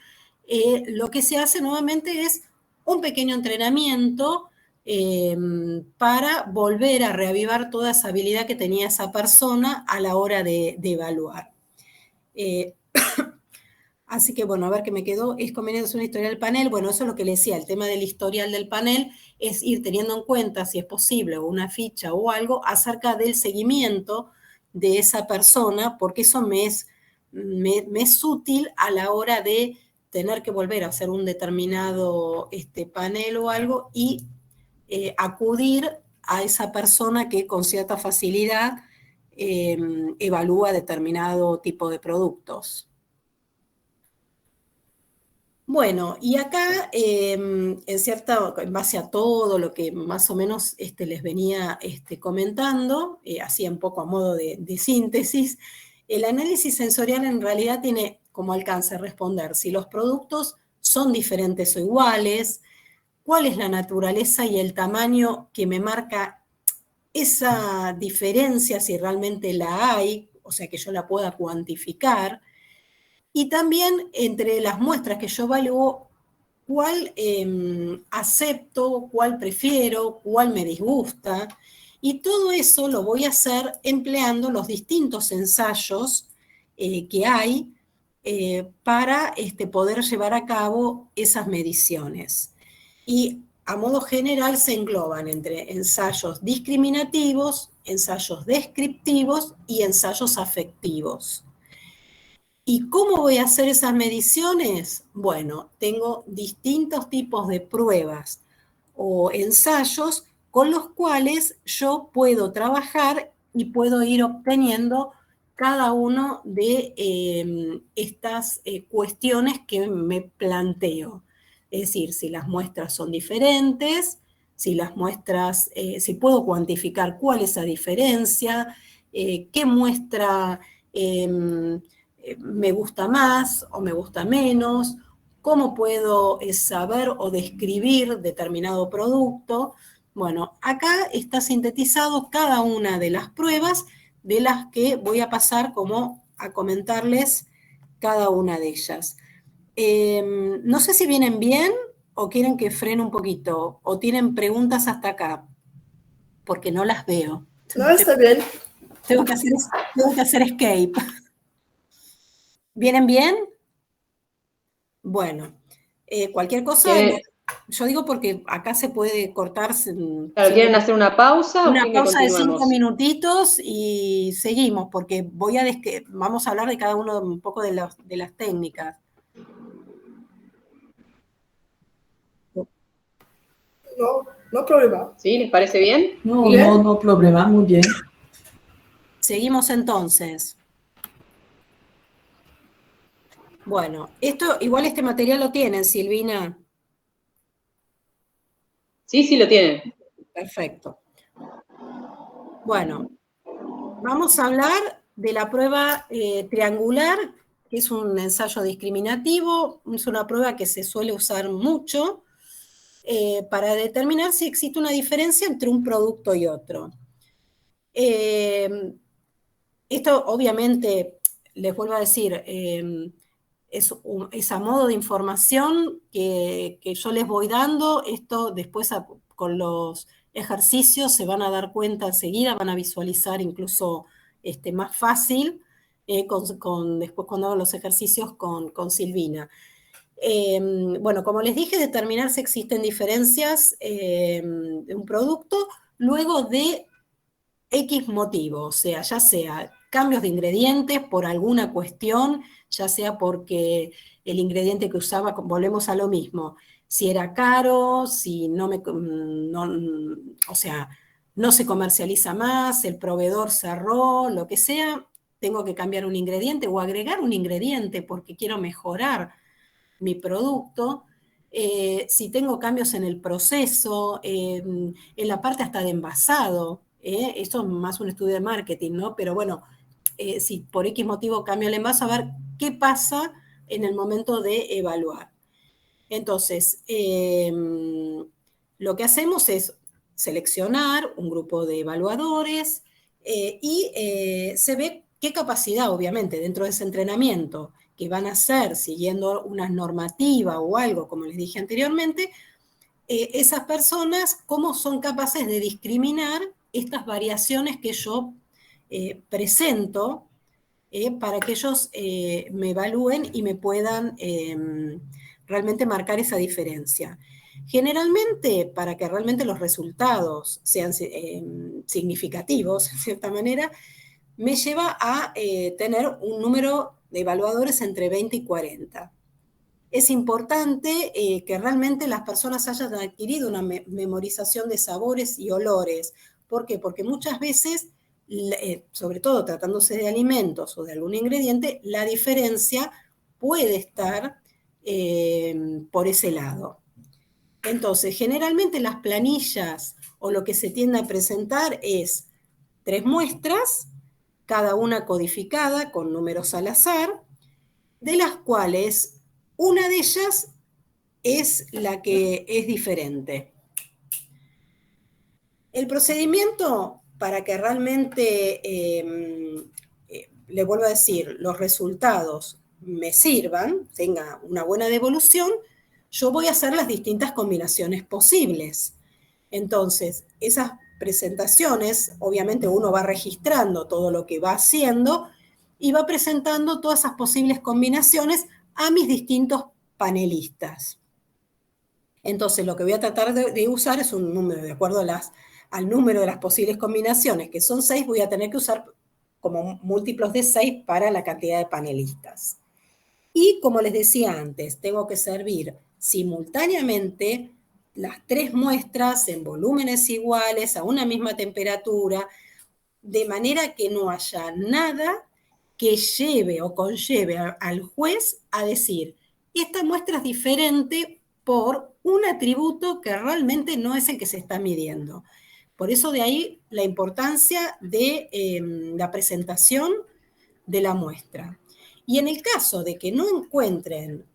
lo que se hace nuevamente es un pequeño entrenamiento para volver a reavivar toda esa habilidad que tenía esa persona a la hora de evaluar. Así que, bueno, a ver qué me quedó. Es conveniente hacer una historial del panel. Bueno, eso es lo que le decía. El tema del historial del panel es ir teniendo en cuenta, si es posible, o una ficha o algo, acerca del seguimiento de esa persona, porque eso me es útil a la hora de tener que volver a hacer un determinado panel o algo y acudir a esa persona que con cierta facilidad evalúa determinado tipo de productos. Bueno, y acá, en base a todo lo que más o menos les venía comentando, así un poco a modo de síntesis, el análisis sensorial en realidad tiene como alcance responder si los productos son diferentes o iguales, cuál es la naturaleza y el tamaño que me marca esa diferencia, si realmente la hay, o sea, que yo la pueda cuantificar. Y también entre las muestras que yo evalúo, cuál acepto, cuál prefiero, cuál me disgusta. Y todo eso lo voy a hacer empleando los distintos ensayos que hay para poder llevar a cabo esas mediciones. Y a modo general se engloban entre ensayos discriminativos, ensayos descriptivos y ensayos afectivos. ¿Y cómo voy a hacer esas mediciones? Bueno, tengo distintos tipos de pruebas o ensayos con los cuales yo puedo trabajar y puedo ir obteniendo cada uno de estas cuestiones que me planteo. Es decir, si las muestras son diferentes, si las muestras, si puedo cuantificar cuál es la diferencia, qué muestra me gusta más o me gusta menos, cómo puedo saber o describir determinado producto. Bueno, acá está sintetizado cada una de las pruebas de las que voy a pasar como a comentarles cada una de ellas. No sé si vienen bien o quieren que frene un poquito o tienen preguntas hasta acá, porque no las veo. No, está bien. Tengo que hacer escape. ¿Vienen bien? Bueno, cualquier cosa, yo digo porque acá se puede cortar. Claro, ¿quieren hacer una pausa o una quieren que pausa de continuemos? 5 minutitos y seguimos, porque vamos a hablar de cada uno un poco de las técnicas. No, no problema. ¿Sí? ¿Les parece bien? No, no, no problema, muy bien. Seguimos entonces. Bueno, igual este material lo tienen, Silvina. Sí, sí lo tienen. Perfecto. Bueno, vamos a hablar de la prueba triangular, que es un ensayo discriminativo, es una prueba que se suele usar mucho para determinar si existe una diferencia entre un producto y otro. Esto obviamente, les vuelvo a decir, es a modo de información que yo les voy dando. Esto después con los ejercicios se van a dar cuenta enseguida, van a visualizar incluso más fácil después cuando hago los ejercicios con Silvina. Bueno, como les dije, determinar si existen diferencias de un producto luego de X motivo, o sea, ya sea cambios de ingredientes por alguna cuestión, ya sea porque el ingrediente que usaba, volvemos a lo mismo, si era caro, si no me, o sea, no se comercializa más, el proveedor cerró, lo que sea, tengo que cambiar un ingrediente o agregar un ingrediente porque quiero mejorar mi producto. Si tengo cambios en el proceso, en la parte hasta de envasado, esto es más un estudio de marketing, ¿no? Pero bueno, si por X motivo cambio el envase, a ver qué pasa en el momento de evaluar. Entonces, lo que hacemos es seleccionar un grupo de evaluadores y se ve qué capacidad, obviamente, dentro de ese entrenamiento que van a hacer siguiendo una normativa o algo, como les dije anteriormente, esas personas, cómo son capaces de discriminar estas variaciones que yo presento para que ellos me evalúen y me puedan realmente marcar esa diferencia. Generalmente, para que realmente los resultados sean significativos, en cierta manera, me lleva a tener un número de evaluadores entre 20 y 40. Es importante que realmente las personas hayan adquirido una memorización de sabores y olores. ¿Por qué? Porque muchas veces, sobre todo tratándose de alimentos o de algún ingrediente, la diferencia puede estar por ese lado. Entonces, generalmente las planillas o lo que se tiende a presentar es 3 muestras, cada una codificada con números al azar, de las cuales una de ellas es la que es diferente. El procedimiento para que realmente, le vuelvo a decir, los resultados me sirvan, tenga una buena devolución, yo voy a hacer las distintas combinaciones posibles. Entonces, esas presentaciones, obviamente uno va registrando todo lo que va haciendo y va presentando todas esas posibles combinaciones a mis distintos panelistas. Entonces, lo que voy a tratar de usar es un número, de acuerdo al número de las posibles combinaciones, que son 6, voy a tener que usar como múltiplos de 6 para la cantidad de panelistas. Y como les decía antes, tengo que servir simultáneamente las 3 muestras en volúmenes iguales, a una misma temperatura, de manera que no haya nada que lleve o conlleve al juez a decir, esta muestra es diferente por un atributo que realmente no es el que se está midiendo. Por eso de ahí la importancia de la presentación de la muestra. Y en el caso de que no encuentren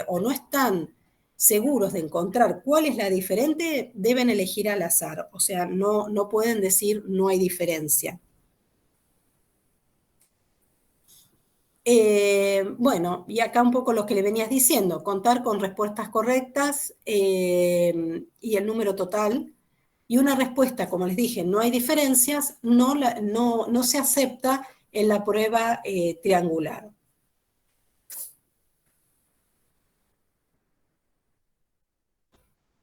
o no están seguros de encontrar cuál es la diferente, deben elegir al azar. O sea, no pueden decir no hay diferencia. Bueno, y acá un poco lo que le venías diciendo, contar con respuestas correctas y el número total. Y una respuesta, como les dije, no hay diferencias, no se acepta en la prueba triangular.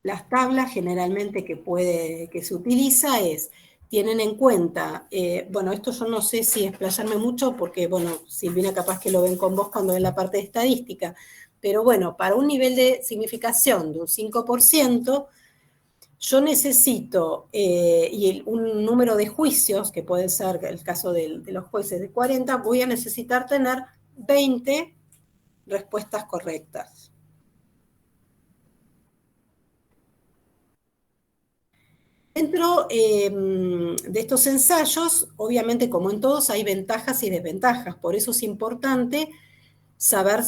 Las tablas generalmente que se utiliza tienen en cuenta, bueno, esto yo no sé si explayarme mucho porque, bueno, Silvina capaz que lo ven con vos cuando ven la parte de estadística, pero bueno, para un nivel de significación de un 5%, yo necesito, un número de juicios, que puede ser el caso de los jueces de 40, voy a necesitar tener 20 respuestas correctas. Dentro de estos ensayos, obviamente como en todos, hay ventajas y desventajas. Por eso es importante saber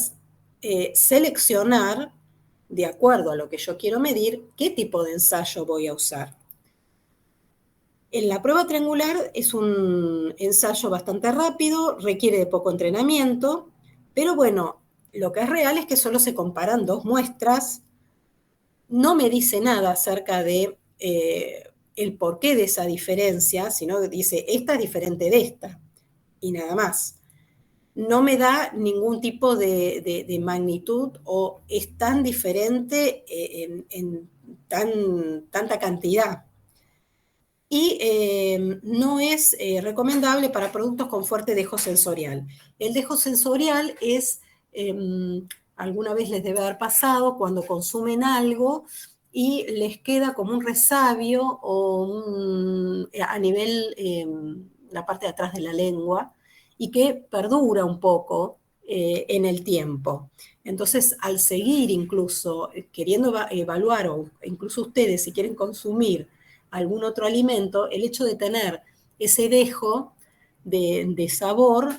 seleccionar, de acuerdo a lo que yo quiero medir, qué tipo de ensayo voy a usar. En la prueba triangular es un ensayo bastante rápido, requiere de poco entrenamiento, pero bueno, lo que es real es que solo se comparan 2 muestras, no me dice nada acerca de el porqué de esa diferencia, sino que dice, esta es diferente de esta, y nada más. no me da ningún tipo de magnitud o es tan diferente en tanta cantidad. Y no es recomendable para productos con fuerte dejo sensorial. El dejo sensorial es, alguna vez les debe haber pasado, cuando consumen algo y les queda como un resabio o a nivel, la parte de atrás de la lengua, y que perdura un poco en el tiempo. Entonces, al seguir incluso queriendo evaluar, o incluso ustedes si quieren consumir algún otro alimento, el hecho de tener ese dejo de sabor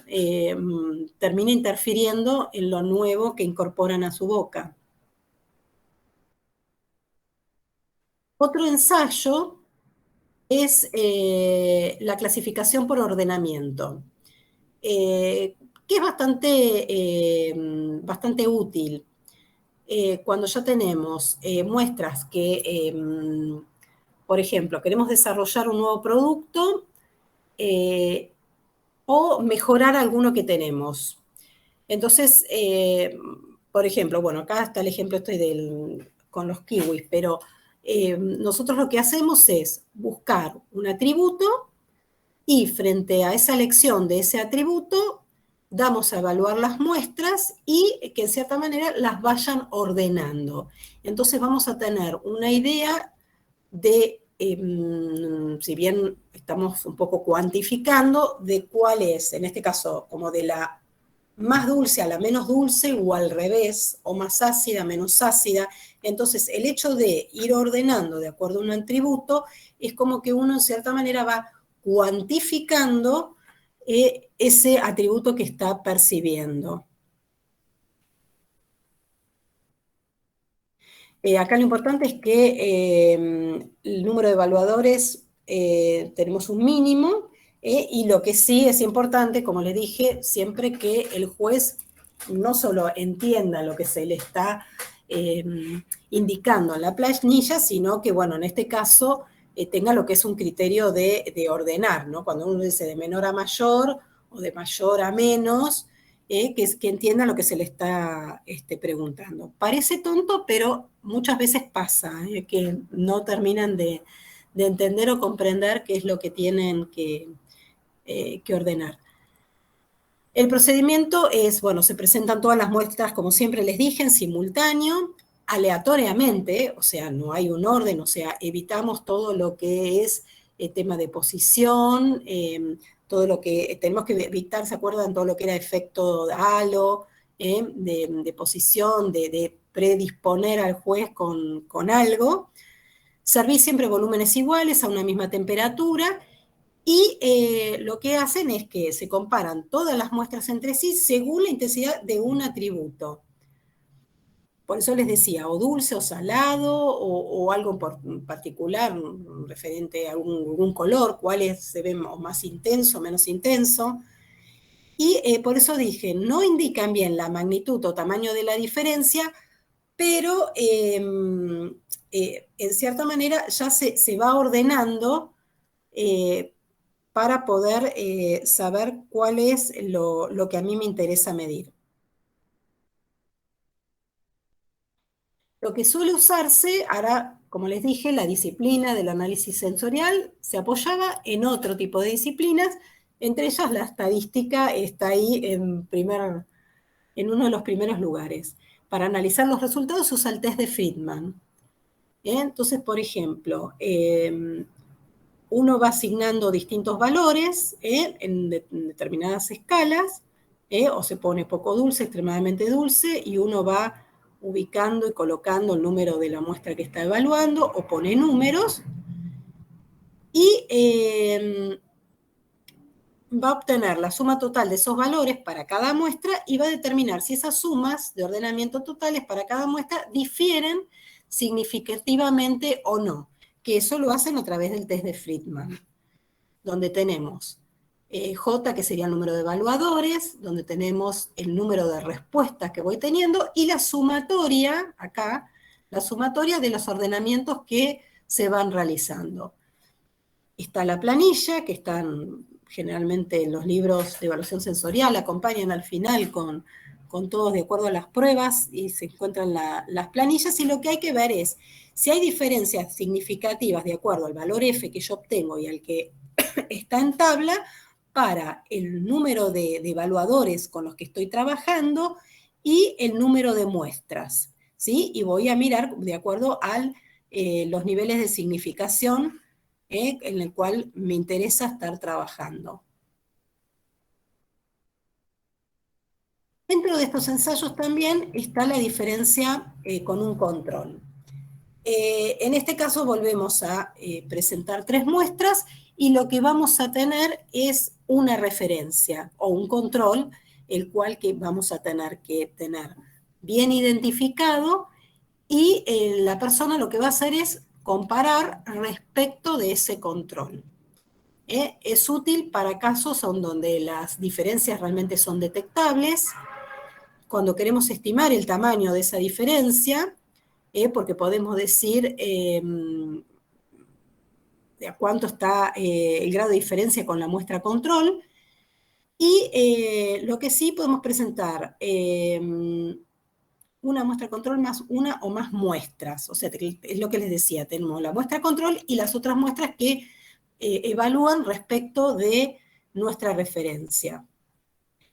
termina interfiriendo en lo nuevo que incorporan a su boca. Otro ensayo es la clasificación por ordenamiento, que es bastante útil. Cuando ya tenemos muestras que, por ejemplo, queremos desarrollar un nuevo producto o mejorar alguno que tenemos. Entonces, por ejemplo, bueno, acá está el ejemplo con los kiwis, pero nosotros lo que hacemos es buscar un atributo y frente a esa elección de ese atributo, damos a evaluar las muestras y que en cierta manera las vayan ordenando. Entonces vamos a tener una idea de, si bien estamos un poco cuantificando, de cuál es, en este caso, como de la más dulce a la menos dulce o al revés, o más ácida, menos ácida. Entonces, el hecho de ir ordenando de acuerdo a un atributo es como que uno en cierta manera va cuantificando ese atributo que está percibiendo. Acá lo importante es que el número de evaluadores tenemos un mínimo, y lo que sí es importante, como les dije, siempre que el juez no solo entienda lo que se le está indicando en la planilla, sino que, bueno, en este caso tenga lo que es un criterio de ordenar, ¿no? Cuando uno dice de menor a mayor o de mayor a menos, que entienda lo que se le está preguntando. Parece tonto, pero muchas veces pasa, que no terminan de entender o comprender qué es lo que tienen que ordenar. El procedimiento es, bueno, se presentan todas las muestras, como siempre les dije, en simultáneo, aleatoriamente, o sea, no hay un orden, o sea, evitamos todo lo que es el tema de posición, todo lo que tenemos que evitar, ¿se acuerdan? Todo lo que era efecto de halo, de posición, de predisponer al juez con algo. Servir siempre volúmenes iguales a una misma temperatura, y lo que hacen es que se comparan todas las muestras entre sí según la intensidad de un atributo. Por eso les decía, o dulce o salado, o algo en particular, referente a algún color, cuáles se ven más intenso, menos intenso. Y por eso dije, no indican bien la magnitud o tamaño de la diferencia, pero en cierta manera ya se va ordenando para poder saber cuál es lo que a mí me interesa medir. Lo que suele usarse, ahora, como les dije, la disciplina del análisis sensorial se apoyaba en otro tipo de disciplinas, entre ellas la estadística está ahí en uno de los primeros lugares. Para analizar los resultados se usa el test de Friedman. Entonces, por ejemplo, uno va asignando distintos valores en determinadas escalas, o se pone poco dulce, extremadamente dulce, y uno va ubicando y colocando el número de la muestra que está evaluando, o pone números, y va a obtener la suma total de esos valores para cada muestra y va a determinar si esas sumas de ordenamiento totales para cada muestra difieren significativamente o no, que eso lo hacen a través del test de Friedman, donde tenemos J, que sería el número de evaluadores, donde tenemos el número de respuestas que voy teniendo, y la sumatoria, acá, la sumatoria de los ordenamientos que se van realizando. Está la planilla, que están generalmente en los libros de evaluación sensorial acompañan al final con todos de acuerdo a las pruebas y se encuentran las planillas, y lo que hay que ver es si hay diferencias significativas de acuerdo al valor F que yo obtengo y al que está en tabla para el número de evaluadores con los que estoy trabajando y el número de muestras, ¿sí? Y voy a mirar de acuerdo a los niveles de significación en el cual me interesa estar trabajando. Dentro de estos ensayos también está la diferencia con un control. En este caso volvemos a presentar 3 muestras y lo que vamos a tener es una referencia o un control, el cual que vamos a tener que tener bien identificado, y la persona lo que va a hacer es comparar respecto de ese control. Es útil para casos donde las diferencias realmente son detectables, cuando queremos estimar el tamaño de esa diferencia, porque podemos decir a cuánto está el grado de diferencia con la muestra control, y lo que sí podemos presentar una muestra control más una o más muestras, o sea, es lo que les decía, tenemos la muestra control y las otras muestras que evalúan respecto de nuestra referencia.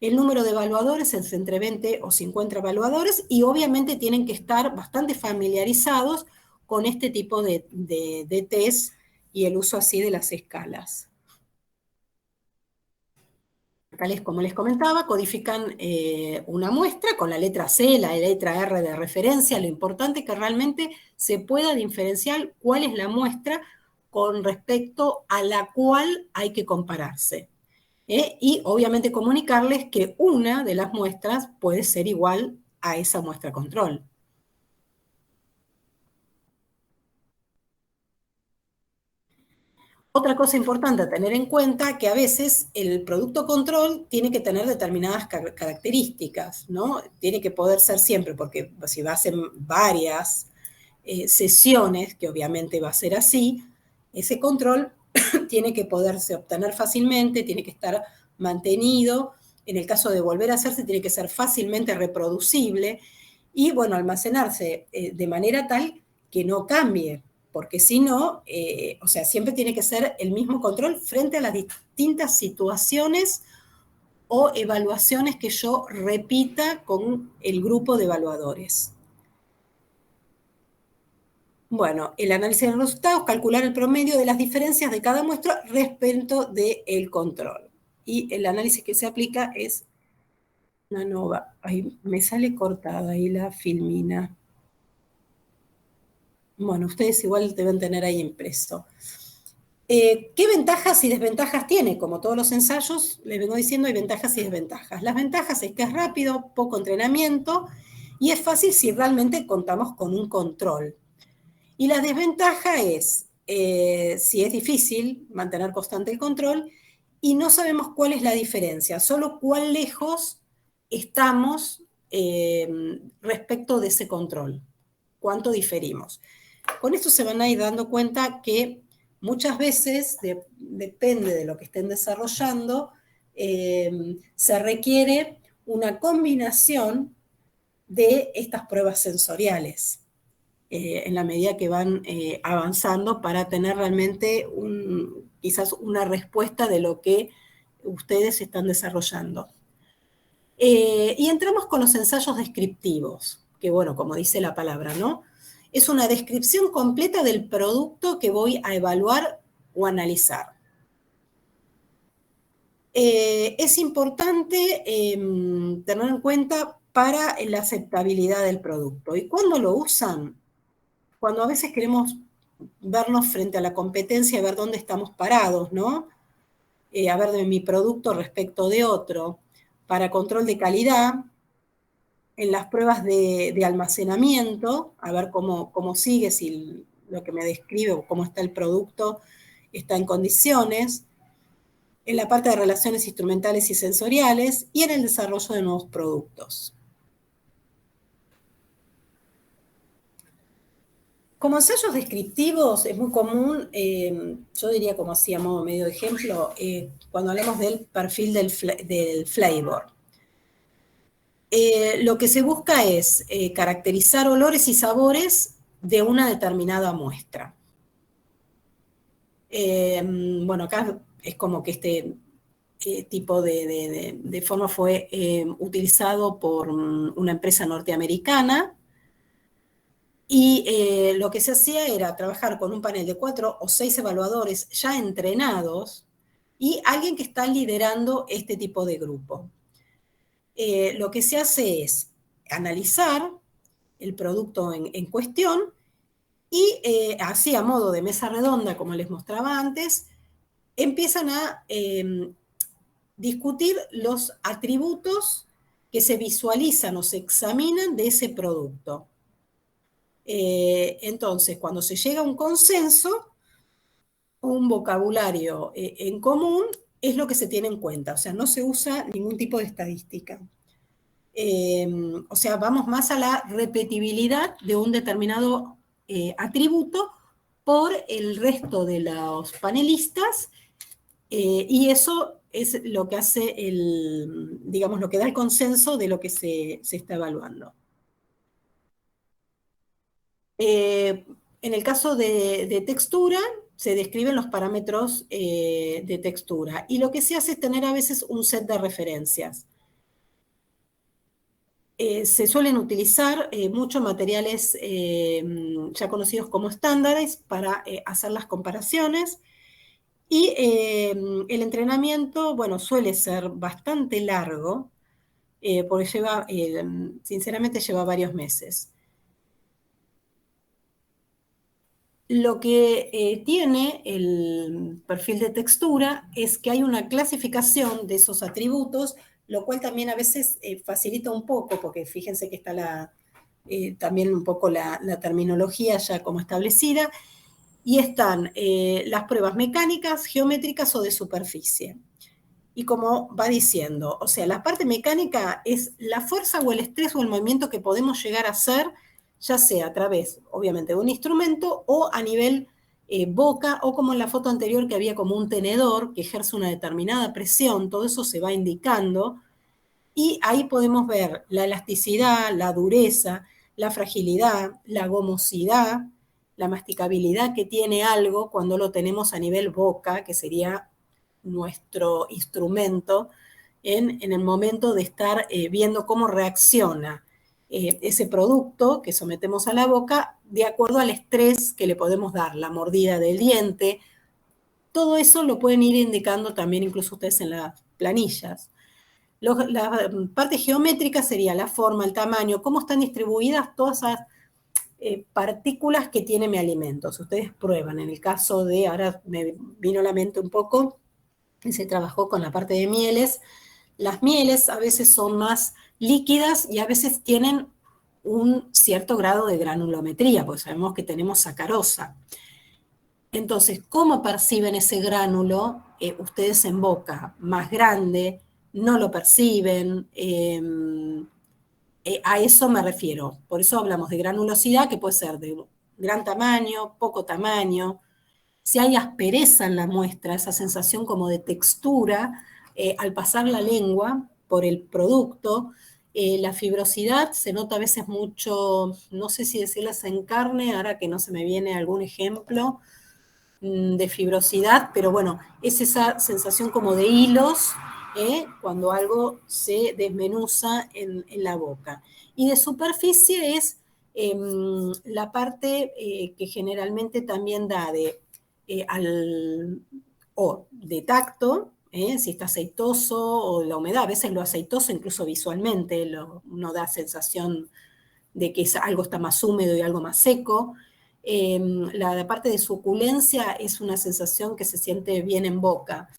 El número de evaluadores es entre 20 o 50 evaluadores, y obviamente tienen que estar bastante familiarizados con este tipo de test y el uso así de las escalas. Tales como les comentaba, codifican una muestra con la letra C, la letra R de referencia. Lo importante es que realmente se pueda diferenciar cuál es la muestra con respecto a la cual hay que compararse. Y obviamente comunicarles que una de las muestras puede ser igual a esa muestra control. Otra cosa importante a tener en cuenta, que a veces el producto control tiene que tener determinadas características, ¿no? Tiene que poder ser siempre, porque si va a ser varias sesiones, que obviamente va a ser así, ese control tiene que poderse obtener fácilmente, tiene que estar mantenido. En el caso de volver a hacerse, tiene que ser fácilmente reproducible y, bueno, almacenarse de manera tal que no cambie, porque si no, o sea, siempre tiene que ser el mismo control frente a las distintas situaciones o evaluaciones que yo repita con el grupo de evaluadores. Bueno, el análisis de los resultados, calcular el promedio de las diferencias de cada muestra respecto del control. Y el análisis que se aplica es una nova. Ahí me sale cortada ahí la filmina. Bueno, ustedes igual deben tener ahí impreso. ¿Qué ventajas y desventajas tiene? Como todos los ensayos, les vengo diciendo, hay ventajas y desventajas. Las ventajas es que es rápido, poco entrenamiento, y es fácil si realmente contamos con un control. Y la desventaja es si es difícil mantener constante el control y no sabemos cuál es la diferencia, solo cuán lejos estamos respecto de ese control, cuánto diferimos. Con esto se van a ir dando cuenta que muchas veces, depende de lo que estén desarrollando, se requiere una combinación de estas pruebas sensoriales en la medida que van avanzando para tener realmente quizás una respuesta de lo que ustedes están desarrollando. Y entramos con los ensayos descriptivos, que bueno, como dice la palabra, ¿no? Es una descripción completa del producto que voy a evaluar o analizar. Es importante tener en cuenta para la aceptabilidad del producto. ¿Y cuándo lo usan? Cuando a veces queremos vernos frente a la competencia y ver dónde estamos parados, ¿no? A ver de mi producto respecto de otro. Para control de calidad, en las pruebas de almacenamiento, a ver cómo sigue, si lo que me describe o cómo está el producto está en condiciones, en la parte de relaciones instrumentales y sensoriales, y en el desarrollo de nuevos productos. Como ensayos descriptivos es muy común, yo diría como así a modo medio de ejemplo, cuando hablamos del perfil del flavor. Lo que se busca es caracterizar olores y sabores de una determinada muestra. Bueno, acá es como que este tipo de forma fue utilizado por una empresa norteamericana, y lo que se hacía era trabajar con un panel de 4 o 6 evaluadores ya entrenados y alguien que está liderando este tipo de grupo. Lo que se hace es analizar el producto en cuestión y así a modo de mesa redonda, como les mostraba antes, empiezan a discutir los atributos que se visualizan o se examinan de ese producto. Entonces, cuando se llega a un consenso, un vocabulario en común es lo que se tiene en cuenta, o sea, no se usa ningún tipo de estadística. O sea, vamos más a la repetibilidad de un determinado atributo por el resto de los panelistas, y eso es lo que hace digamos, lo que da el consenso de lo que se está evaluando. En el caso de textura, se describen los parámetros de textura, y lo que se hace es tener a veces un set de referencias. Se suelen utilizar muchos materiales ya conocidos como estándares para hacer las comparaciones, y el entrenamiento, bueno, suele ser bastante largo, porque sinceramente lleva varios meses. Lo que tiene el perfil de textura es que hay una clasificación de esos atributos, lo cual también a veces facilita un poco, porque fíjense que está también un poco la terminología ya como establecida, y están las pruebas mecánicas, geométricas o de superficie. Y como va diciendo, o sea, la parte mecánica es la fuerza o el estrés o el movimiento que podemos llegar a hacer, ya sea a través, obviamente, de un instrumento o a nivel boca, o como en la foto anterior que había como un tenedor que ejerce una determinada presión, todo eso se va indicando, y ahí podemos ver la elasticidad, la dureza, la fragilidad, la gomosidad, la masticabilidad que tiene algo cuando lo tenemos a nivel boca, que sería nuestro instrumento en el momento de estar viendo cómo reacciona ese producto que sometemos a la boca de acuerdo al estrés que le podemos dar, la mordida del diente. Todo eso lo pueden ir indicando también incluso ustedes en las planillas. La parte geométrica sería la forma, el tamaño, cómo están distribuidas todas esas partículas que tiene mi alimento. Si ustedes prueban, en el caso de, ahora me vino a la mente un poco, se trabajó con la parte de mieles. Las mieles a veces son más líquidas y a veces tienen un cierto grado de granulometría, porque sabemos que tenemos sacarosa. Entonces, ¿cómo perciben ese gránulo ustedes en boca? Más grande, no lo perciben, a eso me refiero. Por eso hablamos de granulosidad, que puede ser de gran tamaño, poco tamaño. Si hay aspereza en la muestra, esa sensación como de textura, al pasar la lengua por el producto, la fibrosidad se nota a veces mucho, no sé si decirles en carne, ahora que no se me viene algún ejemplo de fibrosidad, pero bueno, es esa sensación como de hilos cuando algo se desmenuza en la boca. Y de superficie es la parte que generalmente también da de tacto, si está aceitoso, o la humedad. A veces lo aceitoso, incluso visualmente, no da sensación de que algo está más húmedo y algo más seco. La parte de suculencia es una sensación que se siente bien en boca.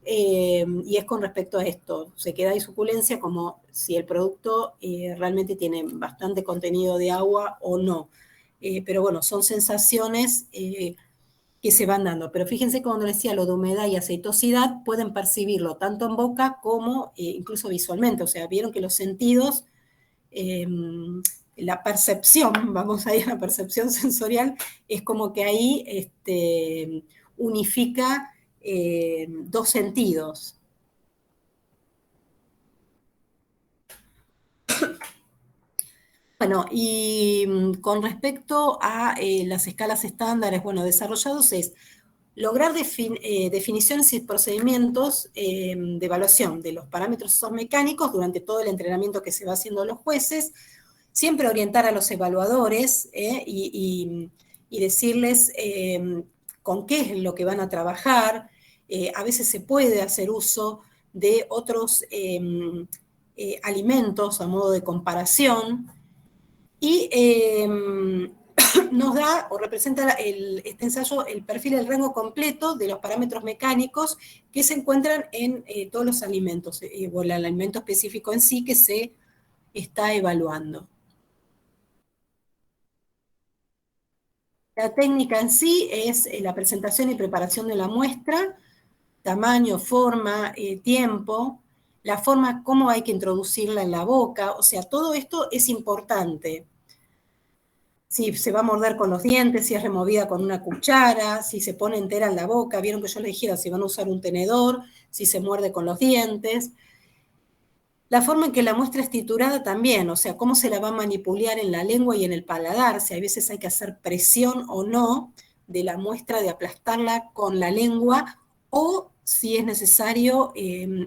Y es con respecto a esto, se queda ahí suculencia como si el producto realmente tiene bastante contenido de agua o no. Pero bueno, son sensaciones que se van dando. Pero fíjense que cuando decía lo de humedad y aceitosidad, pueden percibirlo tanto en boca como incluso visualmente. O sea, vieron que los sentidos la percepción, vamos a ir a la percepción sensorial, es como que ahí unifica dos sentidos. Bueno, y con respecto a las escalas estándares, bueno, desarrollados es lograr definiciones y procedimientos de evaluación de los parámetros esos mecánicos durante todo el entrenamiento que se va haciendo los jueces, siempre orientar a los evaluadores y decirles con qué es lo que van a trabajar. A veces se puede hacer uso de otros alimentos a modo de comparación, y nos da o representa este ensayo el perfil del rango completo de los parámetros mecánicos que se encuentran en todos los alimentos, o el alimento específico en sí que se está evaluando. La técnica en sí es la presentación y preparación de la muestra, tamaño, forma, tiempo, la forma, cómo hay que introducirla en la boca, o sea, todo esto es importante. Si se va a morder con los dientes, si es removida con una cuchara, si se pone entera en la boca, vieron que yo les dije si van a usar un tenedor, si se muerde con los dientes. La forma en que la muestra es triturada también, o sea, cómo se la va a manipular en la lengua y en el paladar, si a veces hay que hacer presión o no de la muestra, de aplastarla con la lengua, o si es necesario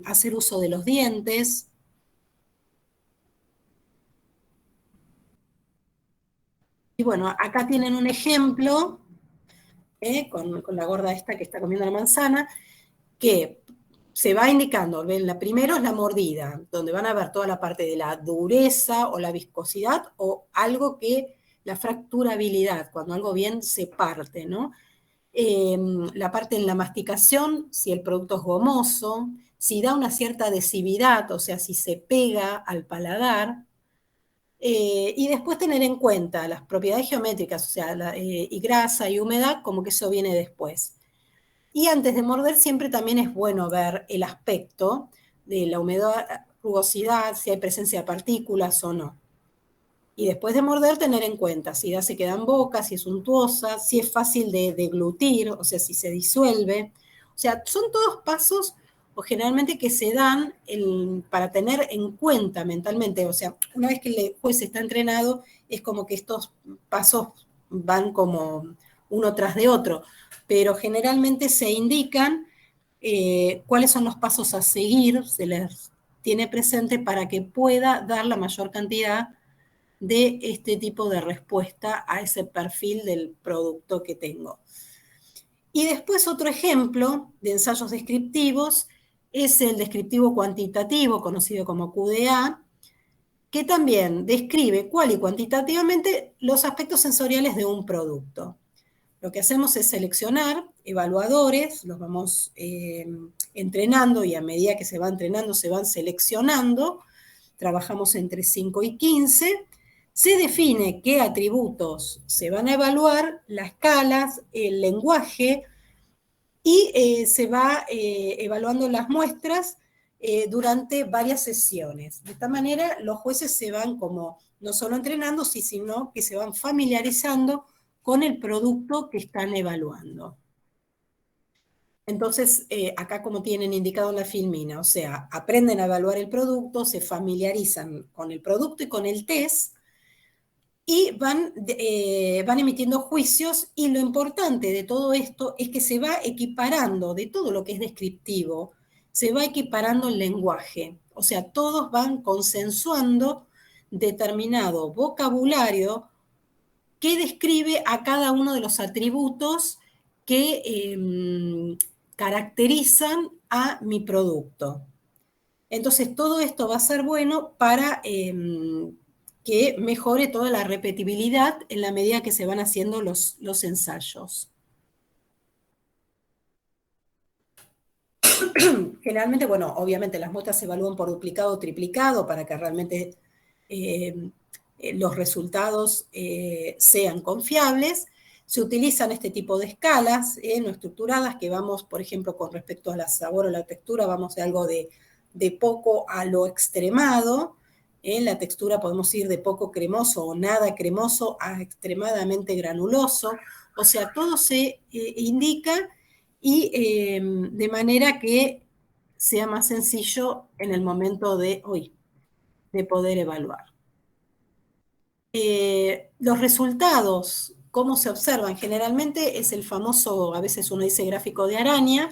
hacer uso de los dientes. Y bueno, acá tienen un ejemplo, con la gorda esta que está comiendo la manzana, que se va indicando, la primero es la mordida, donde van a ver toda la parte de la dureza o la viscosidad, o algo que, la fracturabilidad, cuando algo bien se parte, ¿no? La parte en la masticación, si el producto es gomoso, si da una cierta adhesividad, o sea, si se pega al paladar, y después tener en cuenta las propiedades geométricas, o sea, y grasa y humedad, como que eso viene después. Y antes de morder siempre también es bueno ver el aspecto de la humedad, rugosidad, si hay presencia de partículas o no. Y después de morder tener en cuenta si ya se queda en boca, si es untuosa, si es fácil de deglutir, o sea, si se disuelve. O sea, son todos pasos o generalmente que se dan para tener en cuenta mentalmente. O sea, una vez que el juez está entrenado, es como que estos pasos van como uno tras de otro, pero generalmente se indican cuáles son los pasos a seguir, se les tiene presente para que pueda dar la mayor cantidad de este tipo de respuesta a ese perfil del producto que tengo. Y después otro ejemplo de ensayos descriptivos es el descriptivo cuantitativo, conocido como QDA, que también describe cuál y cuantitativamente los aspectos sensoriales de un producto. Lo que hacemos es seleccionar evaluadores, los vamos entrenando y a medida que se va entrenando se van seleccionando, trabajamos entre 5 y 15, se define qué atributos se van a evaluar, las escalas, el lenguaje, y se va evaluando las muestras durante varias sesiones. De esta manera los jueces se van como no solo entrenando, sino que se van familiarizando con el producto que están evaluando. Entonces, acá como tienen indicado en la filmina, o sea, aprenden a evaluar el producto, se familiarizan con el producto y con el test, y van emitiendo juicios, y lo importante de todo esto es que se va equiparando de todo lo que es descriptivo, se va equiparando el lenguaje, o sea, todos van consensuando determinado vocabulario que describe a cada uno de los atributos que caracterizan a mi producto. Entonces, todo esto va a ser bueno para que mejore toda la repetibilidad en la medida que se van haciendo los ensayos. Generalmente, bueno, obviamente las muestras se evalúan por duplicado o triplicado para que realmente los resultados sean confiables. Se utilizan este tipo de escalas no estructuradas que vamos, por ejemplo, con respecto al sabor o la textura, vamos de algo de poco a lo extremado, En la textura podemos ir de poco cremoso o nada cremoso a extremadamente granuloso. O sea, todo se indica y de manera que sea más sencillo en el momento de poder evaluar. Los resultados, ¿cómo se observan? Generalmente es el famoso, a veces uno dice gráfico de araña,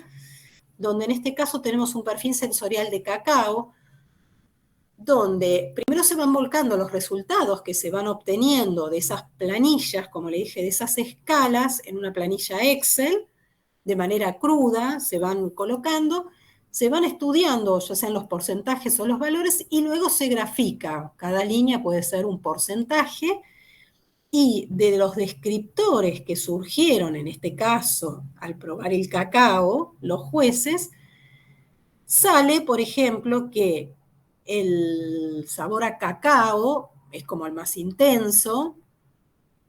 donde en este caso tenemos un perfil sensorial de cacao, donde primero se van volcando los resultados que se van obteniendo de esas planillas, como le dije, de esas escalas, en una planilla Excel, de manera cruda, se van colocando, se van estudiando, ya sean los porcentajes o los valores, y luego se grafica. Cada línea puede ser un porcentaje, y de los descriptores que surgieron, en este caso, al probar el cacao, los jueces, sale, por ejemplo, que el sabor a cacao es como el más intenso,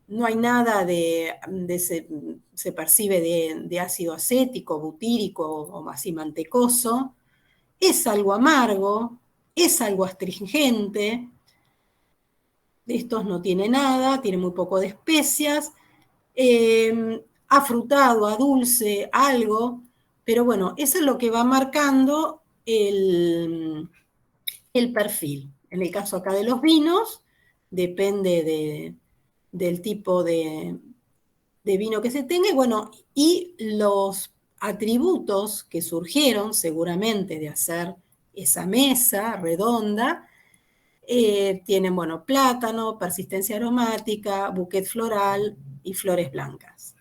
no hay nada se percibe de ácido acético, butírico o así mantecoso, es algo amargo, es algo astringente, de estos no tiene nada, tiene muy poco de especias, afrutado, a dulce, algo, pero bueno, eso es lo que va marcando el perfil. En el caso acá de los vinos, depende del tipo de vino que se tenga, y bueno, y los atributos que surgieron seguramente de hacer esa mesa redonda, tienen, bueno, plátano, persistencia aromática, bouquet floral y flores blancas.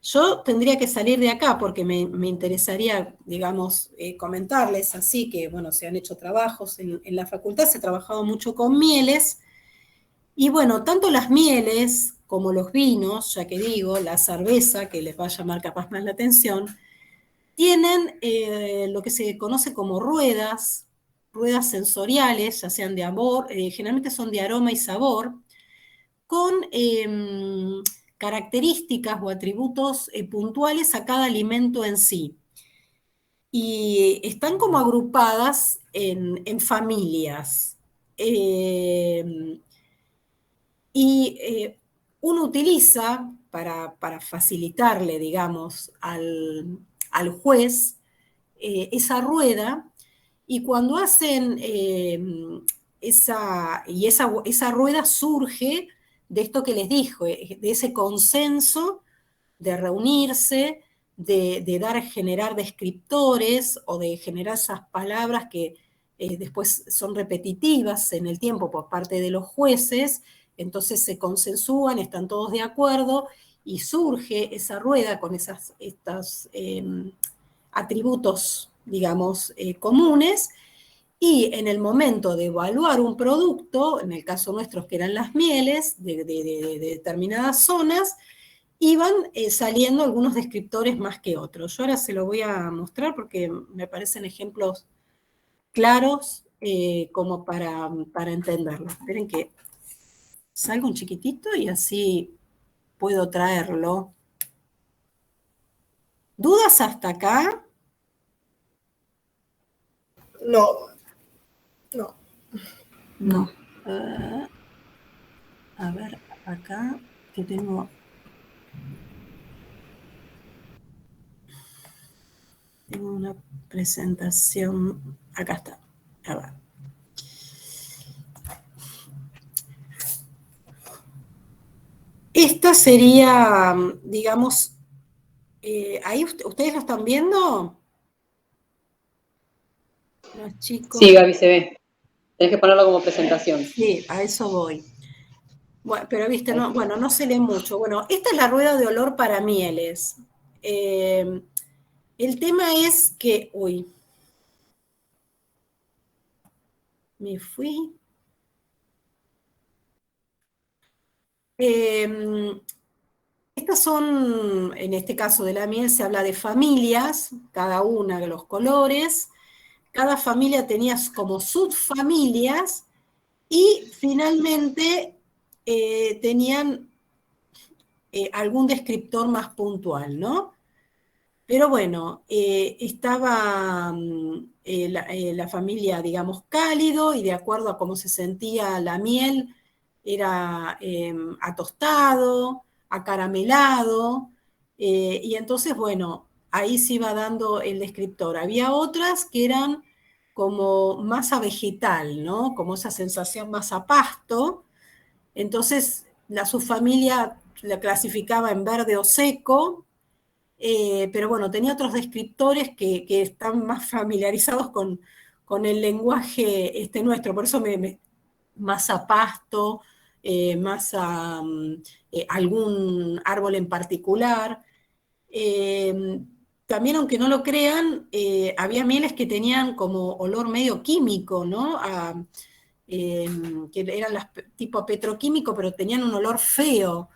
Yo tendría que salir de acá porque me interesaría, digamos, comentarles así que, bueno, se han hecho trabajos en la facultad, se ha trabajado mucho con mieles, y bueno, tanto las mieles como los vinos, ya que digo, la cerveza, que les va a llamar capaz más la atención, tienen lo que se conoce como ruedas sensoriales, ya sean de amor, generalmente son de aroma y sabor, con características o atributos puntuales a cada alimento en sí. Y están como agrupadas en familias. Y uno utiliza, para facilitarle, digamos, al juez esa rueda, y cuando hacen esa rueda surge de esto que les dijo, de ese consenso de reunirse, de generar descriptores o de generar esas palabras que después son repetitivas en el tiempo por parte de los jueces. Entonces se consensúan, están todos de acuerdo y surge esa rueda con estos atributos, digamos, comunes, y en el momento de evaluar un producto, en el caso nuestro que eran las mieles de determinadas zonas, iban saliendo algunos descriptores más que otros. Yo ahora se lo voy a mostrar porque me parecen ejemplos claros como para entenderlo. Esperen que salga un chiquitito y así puedo traerlo. ¿Dudas hasta acá? No, no. No. A ver, acá que tengo... Tengo una presentación. Acá está. A ver. Esta sería, digamos, ahí ustedes lo están viendo. Los chicos. Sí, Gaby, se ve. Tenés que ponerlo como presentación. Sí, a eso voy. Bueno, pero viste, no, bueno, no se lee mucho. Bueno, esta es la rueda de olor para mieles. El tema es que, me fui. Estas son, en este caso de la miel, se habla de familias, cada una de los colores. Cada familia tenía como subfamilias y finalmente tenían algún descriptor más puntual, ¿no? Pero bueno, estaba la familia, digamos, cálido, y de acuerdo a cómo se sentía la miel, era atostado, acaramelado, y entonces, bueno, ahí se iba dando el descriptor. Había otras que eran como masa vegetal, ¿no? Como esa sensación más a pasto. Entonces, la subfamilia la clasificaba en verde o seco, pero bueno, tenía otros descriptores que están más familiarizados con el lenguaje nuestro, por eso más a pasto, más a algún árbol en particular. Eh, También, aunque no lo crean, había mieles que tenían como olor medio químico, ¿no? Eh, que eran tipo petroquímico, pero tenían un olor feo,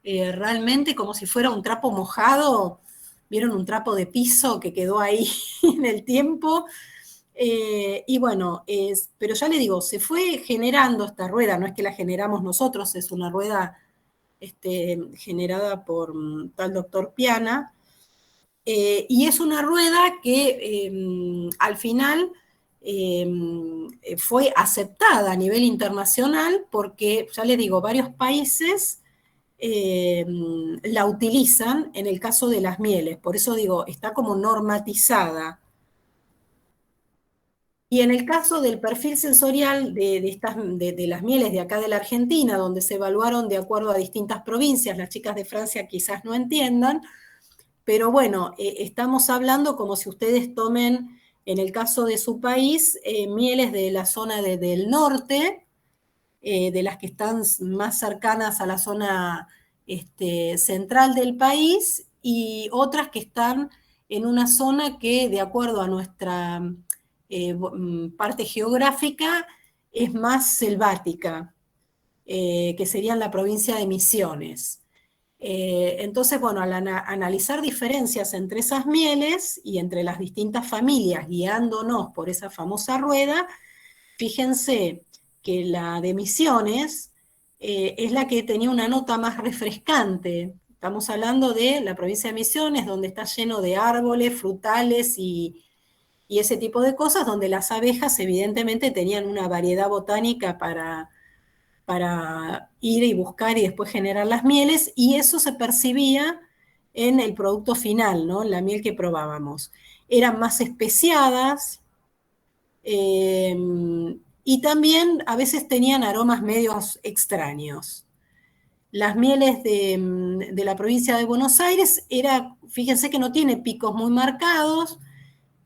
realmente como si fuera un trapo mojado. ¿Vieron un trapo de piso que quedó ahí en el tiempo? Y bueno, pero ya le digo, se fue generando esta rueda, no es que la generamos nosotros, es una rueda generada por tal doctor Piana, y es una rueda que al final eh, fue aceptada a nivel internacional porque, ya les digo, varios países la utilizan en el caso de las mieles, por eso digo, está como normatizada. Y en el caso del perfil sensorial de las mieles de acá de la Argentina, donde se evaluaron de acuerdo a distintas provincias, las chicas de Francia quizás no entiendan, pero bueno, estamos hablando como si ustedes tomen, en el caso de su país, mieles de la zona del norte, de las que están más cercanas a la zona central del país, y otras que están en una zona que, de acuerdo a nuestra parte geográfica, es más selvática, que sería la provincia de Misiones. Entonces, bueno, al analizar diferencias entre esas mieles y entre las distintas familias guiándonos por esa famosa rueda, fíjense que la de Misiones es la que tenía una nota más refrescante. Estamos hablando de la provincia de Misiones, donde está lleno de árboles, frutales y ese tipo de cosas, donde las abejas evidentemente tenían una variedad botánica para ir y buscar y después generar las mieles, y eso se percibía en el producto final, ¿no? La miel que probábamos. Eran más especiadas, eh, y también a veces tenían aromas medios extraños. Las mieles de la provincia de Buenos Aires, fíjense que no tiene picos muy marcados,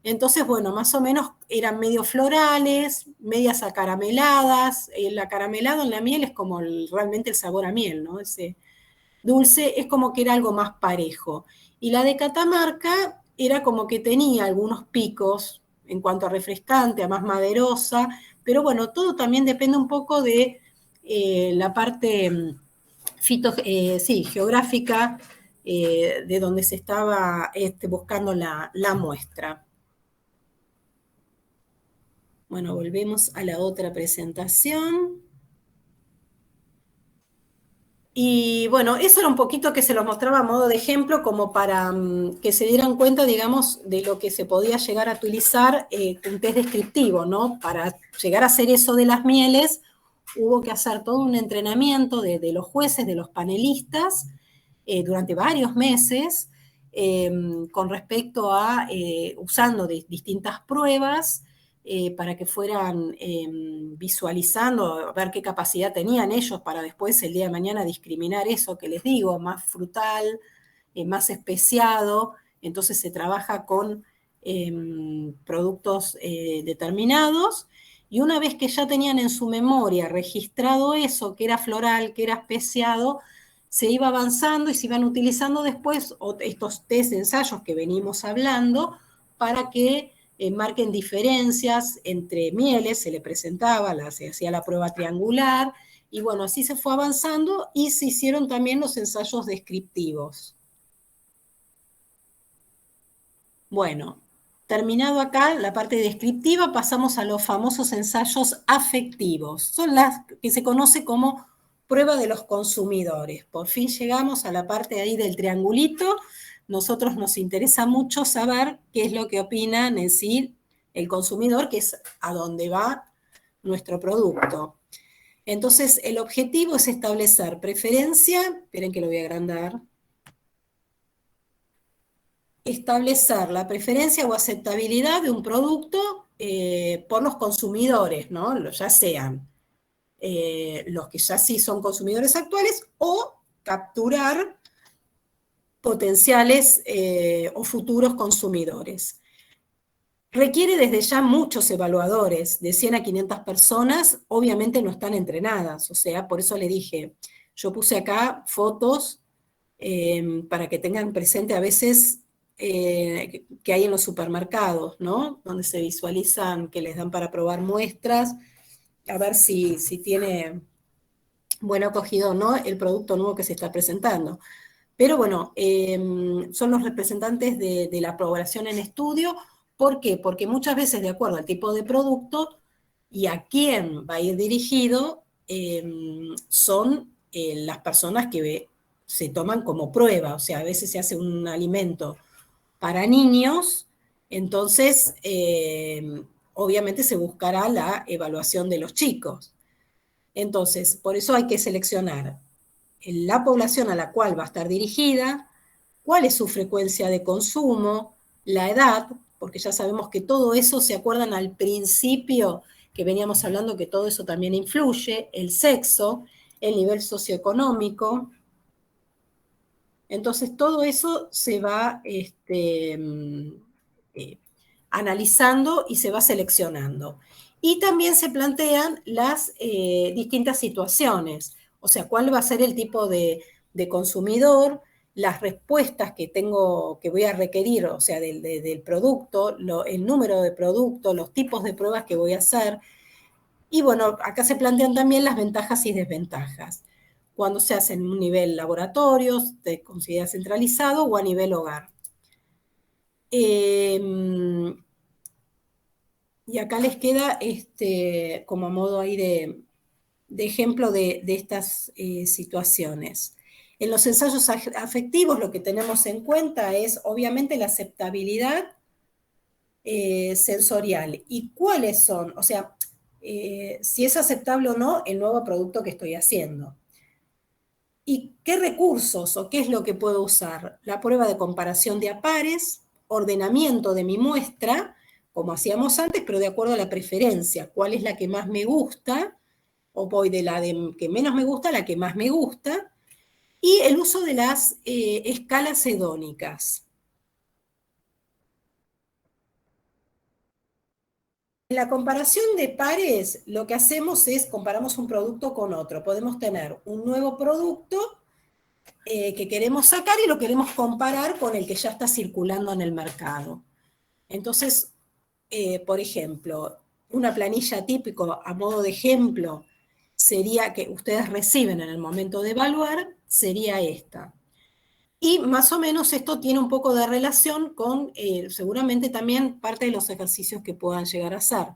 entonces, bueno, más o menos eran medio florales, medias acarameladas. El acaramelado en la miel es como realmente el sabor a miel, ¿no? Ese dulce es como que era algo más parejo. Y la de Catamarca era como que tenía algunos picos en cuanto a refrescante, a más maderosa, pero bueno, todo también depende un poco de la parte sí, geográfica, de donde se estaba buscando la muestra. Bueno, volvemos a la otra presentación. Y bueno, eso era un poquito que se los mostraba a modo de ejemplo, como para que se dieran cuenta, digamos, de lo que se podía llegar a utilizar un test descriptivo, ¿no? Para llegar a hacer eso de las mieles, hubo que hacer todo un entrenamiento de los jueces, de los panelistas, durante varios meses, con respecto a usando distintas pruebas, para que fueran visualizando, a ver qué capacidad tenían ellos para después el día de mañana discriminar eso que les digo, más frutal, más especiado. Entonces se trabaja con productos determinados, y una vez que ya tenían en su memoria registrado eso, que era floral, que era especiado, se iba avanzando y se iban utilizando después estos test ensayos que venimos hablando para que marquen diferencias entre mieles, se le presentaba, se hacía la prueba triangular, y bueno, así se fue avanzando y se hicieron también los ensayos descriptivos. Bueno, terminado acá la parte descriptiva, pasamos a los famosos ensayos afectivos. Son las que se conoce como prueba de los consumidores. Por fin llegamos a la parte ahí del triangulito, nosotros nos interesa mucho saber qué es lo que opinan en sí el consumidor, que es a dónde va nuestro producto. Entonces, el objetivo es establecer preferencia, esperen que lo voy a agrandar, establecer la preferencia o aceptabilidad de un producto por los consumidores, ¿no? Ya sean los que ya sí son consumidores actuales o capturar potenciales o futuros consumidores. Requiere desde ya muchos evaluadores, de 100 a 500 personas, obviamente no están entrenadas, o sea, por eso le dije, yo puse acá fotos para que tengan presente a veces que hay en los supermercados, ¿no? Donde se visualizan que les dan para probar muestras, a ver si tiene buena acogida o no el producto nuevo que se está presentando. Pero bueno, son los representantes de la aprobación en estudio. ¿Por qué? Porque muchas veces, de acuerdo al tipo de producto y a quién va a ir dirigido, son las personas que se toman como prueba. O sea, a veces se hace un alimento para niños, entonces obviamente se buscará la evaluación de los chicos. Entonces, por eso hay que seleccionar la población a la cual va a estar dirigida, cuál es su frecuencia de consumo, la edad, porque ya sabemos que todo eso, se acuerdan al principio que veníamos hablando que todo eso también influye, el sexo, el nivel socioeconómico. Entonces todo eso se va analizando y se va seleccionando. Y también se plantean las distintas situaciones, o sea, cuál va a ser el tipo de consumidor, las respuestas que voy a requerir, o sea, del producto, el número de productos, los tipos de pruebas que voy a hacer. Y bueno, acá se plantean también las ventajas y desventajas. Cuando se hace en un nivel laboratorio, se considera centralizado o a nivel hogar. Y acá les queda como modo ahí de ejemplo de estas situaciones. En los ensayos afectivos lo que tenemos en cuenta es obviamente la aceptabilidad sensorial. ¿Y cuáles son? O sea, si es aceptable o no el nuevo producto que estoy haciendo. ¿Y qué recursos o qué es lo que puedo usar? La prueba de comparación de pares, ordenamiento de mi muestra, como hacíamos antes, pero de acuerdo a la preferencia. ¿Cuál es la que más me gusta? O voy de la que menos me gusta a la que más me gusta. Y el uso de las escalas hedónicas. En la comparación de pares, lo que hacemos es comparamos un producto con otro. Podemos tener un nuevo producto que queremos sacar y lo queremos comparar con el que ya está circulando en el mercado. Entonces, por ejemplo, una planilla típica a modo de ejemplo sería que ustedes reciben en el momento de evaluar, sería esta. Y más o menos esto tiene un poco de relación con seguramente también parte de los ejercicios que puedan llegar a hacer.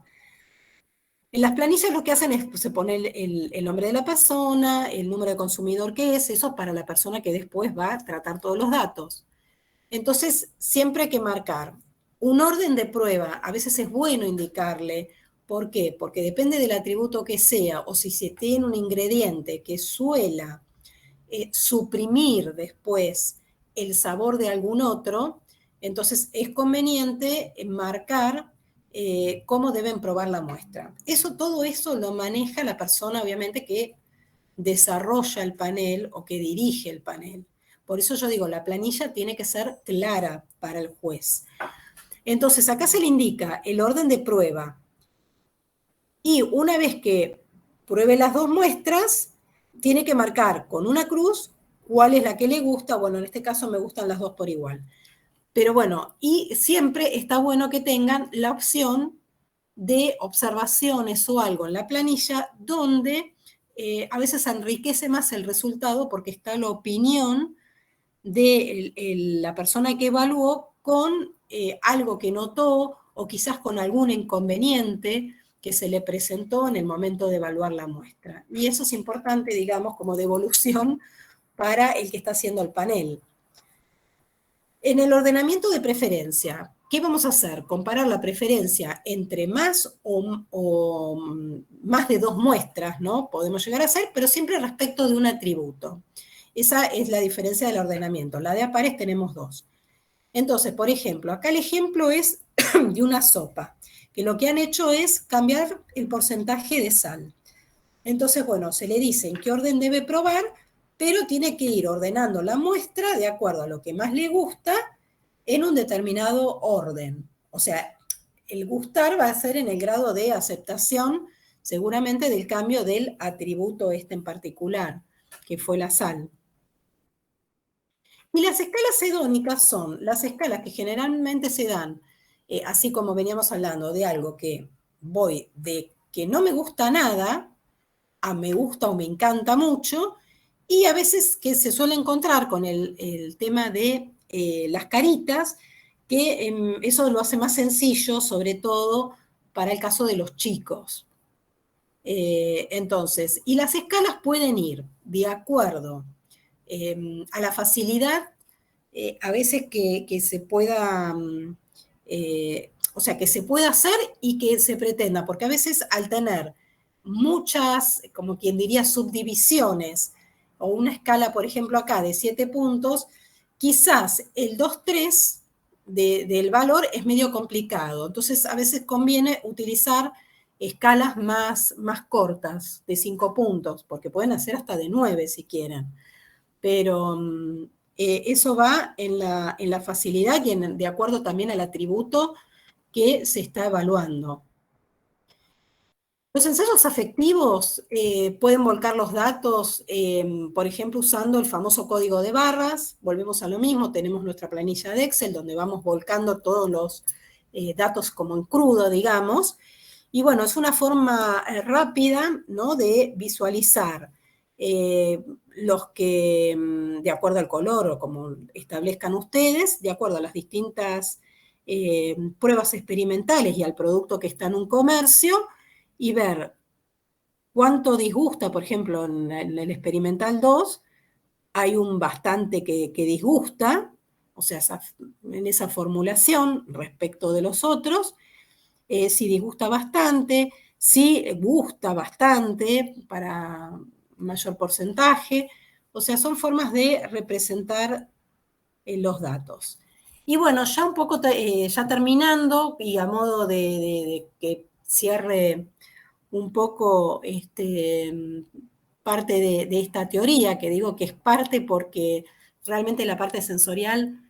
En las planillas lo que hacen es, se pone el nombre de la persona, el número de consumidor que es, eso para la persona que después va a tratar todos los datos. Entonces, siempre hay que marcar un orden de prueba. A veces es bueno indicarle. ¿Por qué? Porque depende del atributo que sea, o si se tiene un ingrediente que suela suprimir después el sabor de algún otro, entonces es conveniente marcar cómo deben probar la muestra. Todo eso lo maneja la persona, obviamente, que desarrolla el panel o que dirige el panel. Por eso yo digo, la planilla tiene que ser clara para el juez. Entonces, acá se le indica el orden de prueba. Y una vez que pruebe las dos muestras, tiene que marcar con una cruz cuál es la que le gusta. Bueno, en este caso me gustan las dos por igual. Pero bueno, y siempre está bueno que tengan la opción de observaciones o algo en la planilla donde a veces enriquece más el resultado porque está la opinión de la persona que evaluó con algo que notó o quizás con algún inconveniente que se le presentó en el momento de evaluar la muestra. Y eso es importante, digamos, como devolución para el que está haciendo el panel. En el ordenamiento de preferencia, ¿qué vamos a hacer? Comparar la preferencia entre más o más de 2 muestras, ¿no? Podemos llegar a hacer, pero siempre respecto de un atributo. Esa es la diferencia del ordenamiento. La de a pares tenemos 2. Entonces, por ejemplo, acá el ejemplo es de una sopa, que lo que han hecho es cambiar el porcentaje de sal. Entonces, bueno, se le dice en qué orden debe probar, pero tiene que ir ordenando la muestra de acuerdo a lo que más le gusta en un determinado orden. O sea, el gustar va a ser en el grado de aceptación, seguramente del cambio del atributo este en particular, que fue la sal. Y las escalas hedónicas son las escalas que generalmente se dan, así como veníamos hablando, de algo que voy de que no me gusta nada, a me gusta o me encanta mucho, y a veces que se suele encontrar con el tema de las caritas, que eso lo hace más sencillo, sobre todo para el caso de los chicos. Entonces, y las escalas pueden ir de acuerdo a la facilidad, a veces que se pueda, o sea, que se pueda hacer y que se pretenda, porque a veces al tener muchas, como quien diría, subdivisiones, o una escala, por ejemplo, acá de 7 puntos, quizás el 2-3 del valor es medio complicado. Entonces, a veces conviene utilizar escalas más cortas, de 5 puntos, porque pueden hacer hasta de 9 si quieren. Pero eso va en la facilidad y de acuerdo también al atributo que se está evaluando. Los ensayos afectivos pueden volcar los datos, por ejemplo, usando el famoso código de barras. Volvemos a lo mismo, tenemos nuestra planilla de Excel donde vamos volcando todos los datos como en crudo, digamos. Y bueno, es una forma rápida, ¿no?, de visualizar los que, de acuerdo al color o como establezcan ustedes, de acuerdo a las distintas pruebas experimentales y al producto que está en un comercio, y ver cuánto disgusta, por ejemplo, en el experimental 2, hay un bastante que disgusta, o sea, en esa formulación respecto de los otros, si disgusta bastante, si gusta bastante para mayor porcentaje, o sea, son formas de representar los datos. Y bueno, ya un poco, ya terminando, y a modo de que cierre un poco parte de esta teoría, que digo que es parte porque realmente la parte sensorial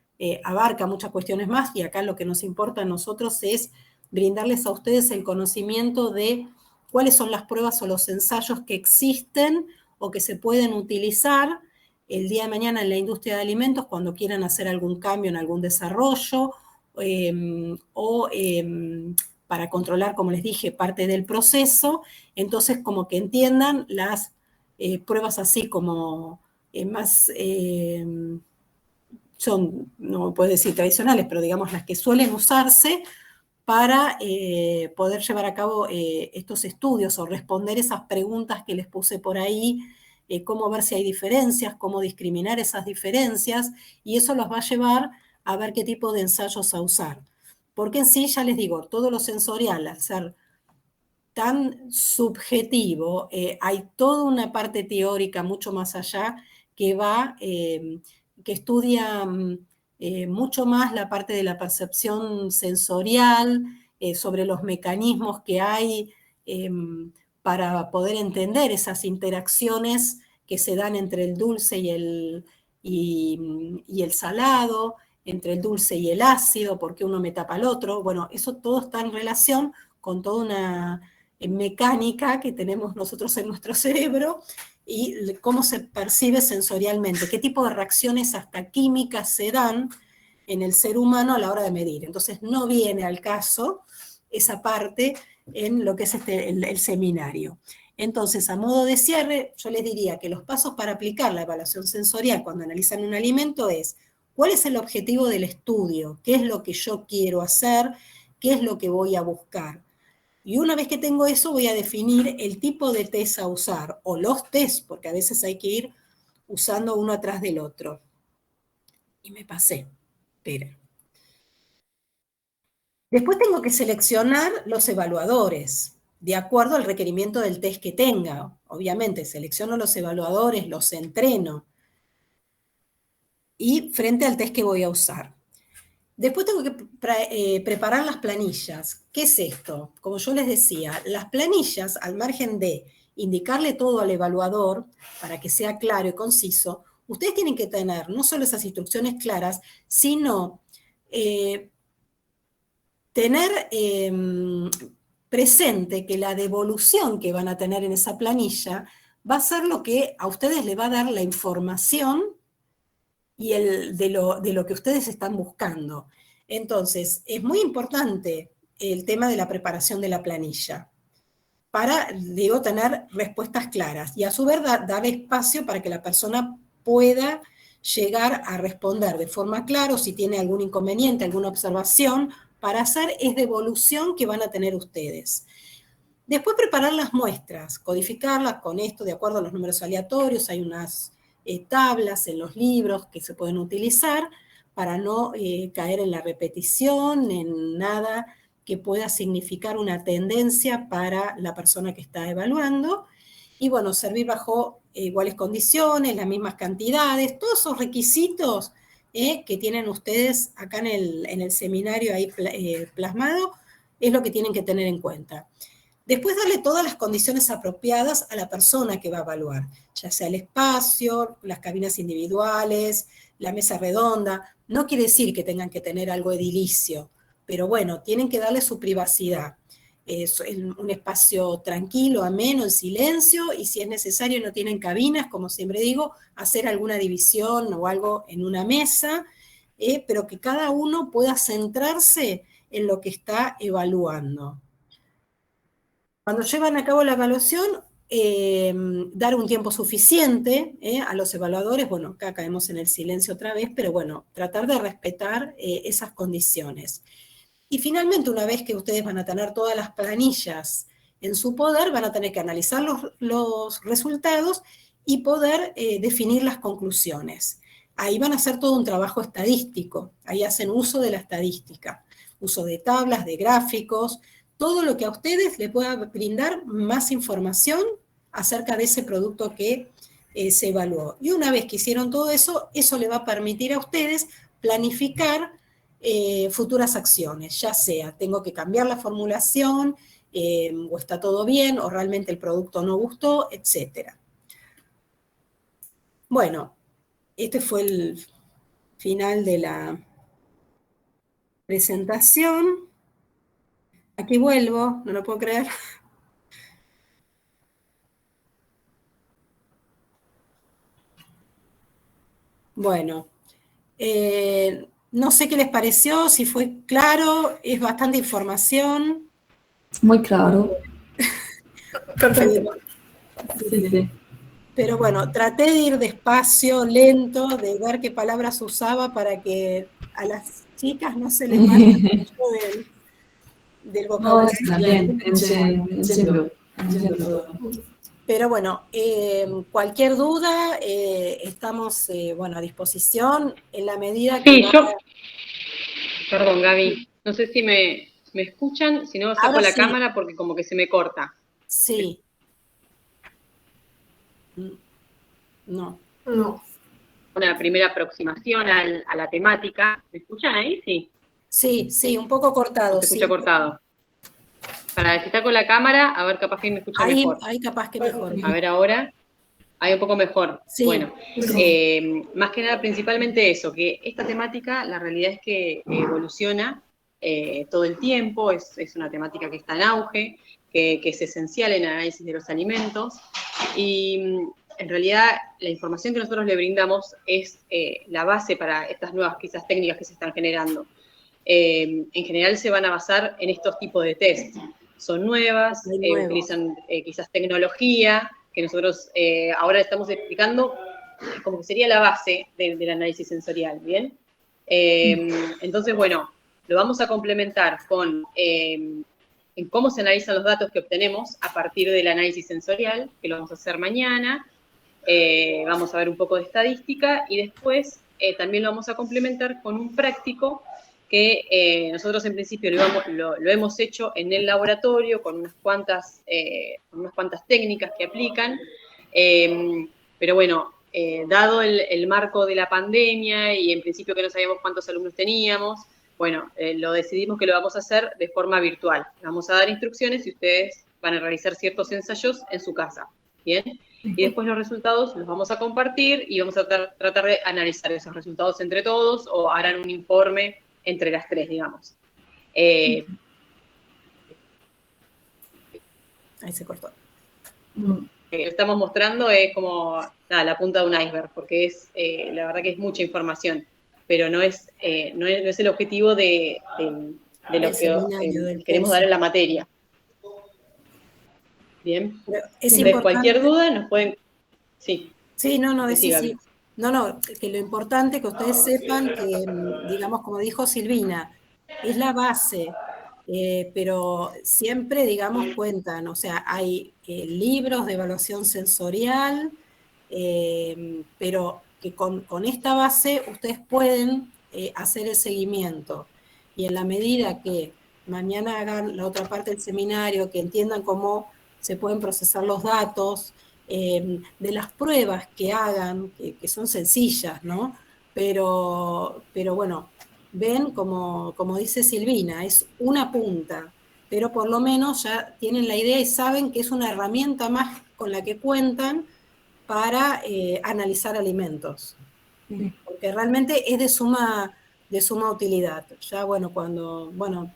abarca muchas cuestiones más, y acá lo que nos importa a nosotros es brindarles a ustedes el conocimiento de cuáles son las pruebas o los ensayos que existen o que se pueden utilizar el día de mañana en la industria de alimentos cuando quieran hacer algún cambio en algún desarrollo o para controlar, como les dije, parte del proceso. Entonces, como que entiendan las pruebas así como más, son, no puedo decir tradicionales, pero digamos las que suelen usarse para poder llevar a cabo estos estudios o responder esas preguntas que les puse por ahí, cómo ver si hay diferencias, cómo discriminar esas diferencias, y eso los va a llevar a ver qué tipo de ensayos a usar. Porque en sí, ya les digo, todo lo sensorial, al ser tan subjetivo, hay toda una parte teórica mucho más allá que va, que estudia mucho más la parte de la percepción sensorial, sobre los mecanismos que hay para poder entender esas interacciones que se dan entre el dulce y el salado, entre el dulce y el ácido, porque uno me tapa al otro. Bueno, eso todo está en relación con toda una mecánica que tenemos nosotros en nuestro cerebro y cómo se percibe sensorialmente, qué tipo de reacciones hasta químicas se dan en el ser humano a la hora de medir. Entonces no viene al caso esa parte en lo que es el seminario. Entonces, a modo de cierre, yo les diría que los pasos para aplicar la evaluación sensorial cuando analizan un alimento es: ¿cuál es el objetivo del estudio? ¿Qué es lo que yo quiero hacer? ¿Qué es lo que voy a buscar? Y una vez que tengo eso, voy a definir el tipo de test a usar, o los test, porque a veces hay que ir usando uno atrás del otro. Y me pasé. Esperen. Después tengo que seleccionar los evaluadores, de acuerdo al requerimiento del test que tenga. Obviamente, selecciono los evaluadores, los entreno, y frente al test que voy a usar. Después tengo que preparar las planillas. ¿Qué es esto? Como yo les decía, las planillas, al margen de indicarle todo al evaluador, para que sea claro y conciso, ustedes tienen que tener no solo esas instrucciones claras, sino tener presente que la devolución que van a tener en esa planilla va a ser lo que a ustedes les va a dar la información y de lo que ustedes están buscando. Entonces, es muy importante el tema de la preparación de la planilla para, digo, tener respuestas claras y a su vez dar espacio para que la persona pueda llegar a responder de forma clara, o si tiene algún inconveniente, alguna observación, para hacer es devolución que van a tener ustedes. Después preparar las muestras, codificarlas con esto de acuerdo a los números aleatorios, hay unas tablas en los libros que se pueden utilizar para no caer en la repetición, en nada que pueda significar una tendencia para la persona que está evaluando. Y bueno, servir bajo iguales condiciones, las mismas cantidades, todos esos requisitos que tienen ustedes acá en el seminario ahí plasmado, es lo que tienen que tener en cuenta. Después darle todas las condiciones apropiadas a la persona que va a evaluar, ya sea el espacio, las cabinas individuales, la mesa redonda. No quiere decir que tengan que tener algo edilicio, pero bueno, tienen que darle su privacidad. Es un espacio tranquilo, ameno, en silencio, y si es necesario no tienen cabinas, como siempre digo, hacer alguna división o algo en una mesa, pero que cada uno pueda centrarse en lo que está evaluando. Cuando llevan a cabo la evaluación, dar un tiempo suficiente a los evaluadores. Bueno, acá caemos en el silencio otra vez, pero bueno, tratar de respetar esas condiciones. Y finalmente, una vez que ustedes van a tener todas las planillas en su poder, van a tener que analizar los resultados y poder definir las conclusiones. Ahí van a hacer todo un trabajo estadístico, ahí hacen uso de la estadística, uso de tablas, de gráficos, todo lo que a ustedes les pueda brindar más información acerca de ese producto que se evaluó. Y una vez que hicieron todo eso, eso le va a permitir a ustedes planificar futuras acciones, ya sea tengo que cambiar la formulación, o está todo bien, o realmente el producto no gustó, etc. Bueno, este fue el final de la presentación. Aquí vuelvo, no lo puedo creer. Bueno, no sé qué les pareció, si fue claro, es bastante información. Muy claro. Perfecto. Sí, sí. Pero bueno, traté de ir despacio, lento, de ver qué palabras usaba para que a las chicas no se les mate mucho del No, vocabulario. está bien, entiendo todo. Pero bueno, cualquier duda, estamos bueno, a disposición en la medida que... Sí, yo... Perdón, Gaby. No sé si me escuchan, si no saco Ahora la sí. cámara porque como que se me corta. Sí. No. No. Una primera aproximación a la temática. ¿Me escuchan ahí? Sí. Sí, sí, un poco cortado. Se escucha sí. cortado. Para si saco la cámara, a ver, capaz que me escucha mejor. Ahí capaz que mejor. A ver ahora. Ahí un poco mejor. Sí. Bueno, más que nada, principalmente eso, que esta temática, la realidad es que evoluciona todo el tiempo, es una temática que está en auge, que es esencial en el análisis de los alimentos, y en realidad la información que nosotros le brindamos es la base para estas nuevas quizás técnicas que se están generando. En general se van a basar en estos tipos de test. Son nuevas, utilizan quizás tecnología, que nosotros ahora estamos explicando como que sería la base del análisis sensorial, ¿bien? Entonces, bueno, lo vamos a complementar con en cómo se analizan los datos que obtenemos a partir del análisis sensorial, que lo vamos a hacer mañana. Vamos a ver un poco de estadística y después también lo vamos a complementar con un práctico que nosotros en principio lo hemos hecho en el laboratorio con unas cuantas técnicas que aplican, pero bueno, dado el marco de la pandemia y en principio que no sabíamos cuántos alumnos teníamos, bueno, lo decidimos que lo vamos a hacer de forma virtual. Vamos a dar instrucciones y ustedes van a realizar ciertos ensayos en su casa, ¿bien? Y después los resultados los vamos a compartir y vamos a tratar de analizar esos resultados entre todos o harán un informe entre las tres, digamos. Ahí se cortó. Lo que estamos mostrando es como la punta de un iceberg, porque la verdad que es mucha información, pero no es el objetivo de lo que queremos dar en la materia. Bien. Entonces, cualquier duda nos pueden... Sí. Sí, sí. No, que lo importante que ustedes sepan que, digamos, como dijo Silvina, es la base, pero siempre, digamos, cuentan, o sea, hay libros de evaluación sensorial, pero que con esta base ustedes pueden hacer el seguimiento. Y en la medida que mañana hagan la otra parte del seminario, que entiendan cómo se pueden procesar los datos, de las pruebas que hagan, que son sencillas, ¿no? Pero bueno, ven, como dice Silvina, es una punta, pero por lo menos ya tienen la idea y saben que es una herramienta más con la que cuentan para analizar alimentos. Porque realmente es de suma utilidad. Ya, bueno,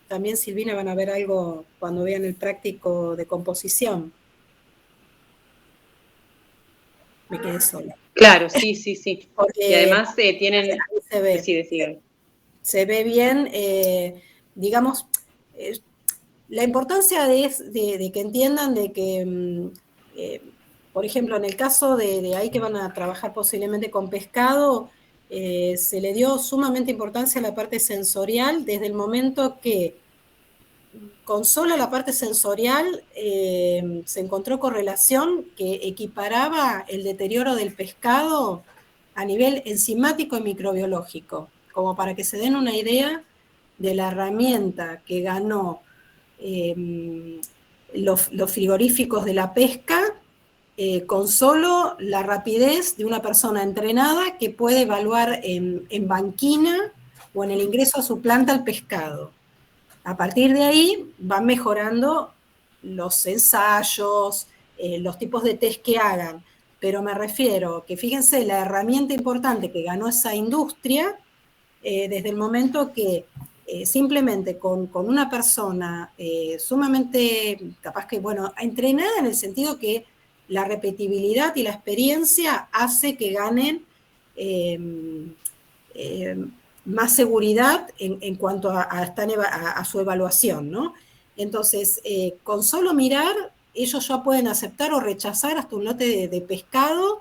también Silvina van a ver algo cuando vean el práctico de composición. Me quedé sola. Claro, sí. Porque y además tienen... Se ve, Decide. Se ve bien, digamos, la importancia de que entiendan de que, por ejemplo, en el caso de ahí que van a trabajar posiblemente con pescado, se le dio sumamente importancia a la parte sensorial desde el momento que con solo la parte sensorial se encontró correlación que equiparaba el deterioro del pescado a nivel enzimático y microbiológico, como para que se den una idea de la herramienta que ganó los frigoríficos de la pesca con solo la rapidez de una persona entrenada que puede evaluar en banquina o en el ingreso a su planta el pescado. A partir de ahí van mejorando los ensayos, los tipos de test que hagan, pero me refiero que fíjense la herramienta importante que ganó esa industria desde el momento que simplemente con una persona sumamente capaz que, bueno, entrenada en el sentido que la repetibilidad y la experiencia hace que ganen más seguridad en cuanto a su evaluación, ¿no? Entonces, con solo mirar, ellos ya pueden aceptar o rechazar hasta un lote de pescado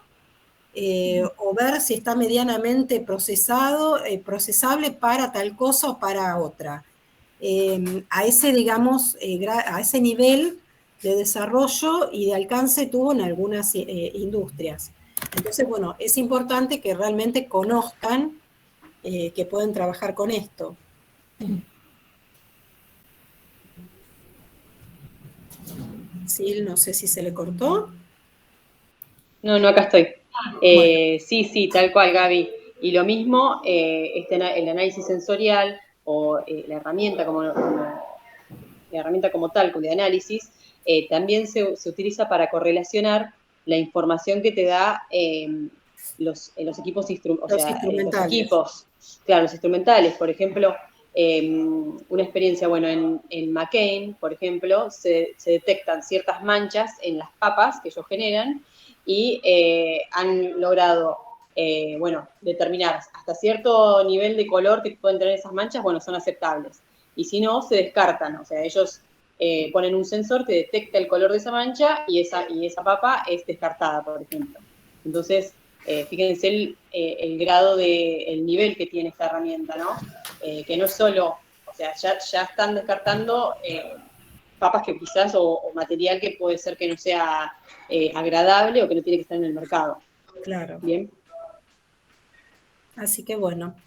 o ver si está medianamente procesable para tal cosa o para otra. A ese, digamos, a ese nivel de desarrollo y de alcance tuvo en algunas industrias. Entonces, bueno, es importante que realmente conozcan que pueden trabajar con esto. Sil, no sé si se le cortó. No, acá estoy. Bueno. Sí, tal cual, Gaby. Y lo mismo, el análisis sensorial o la herramienta como tal, de análisis, también se utiliza para correlacionar la información que te da los equipos los instrumentales. Por ejemplo, una experiencia, en McCain, por ejemplo, se detectan ciertas manchas en las papas que ellos generan y han logrado, determinar hasta cierto nivel de color que pueden tener esas manchas, son aceptables. Y si no, se descartan, o sea, ellos ponen un sensor que detecta el color de esa mancha y esa papa es descartada, por ejemplo. Entonces, fíjense el grado el nivel que tiene esta herramienta, ¿no? Que no es solo, o sea, ya están descartando papas que quizás o material que puede ser que no sea agradable o que no tiene que estar en el mercado. Claro. Bien. Así que bueno, Bueno,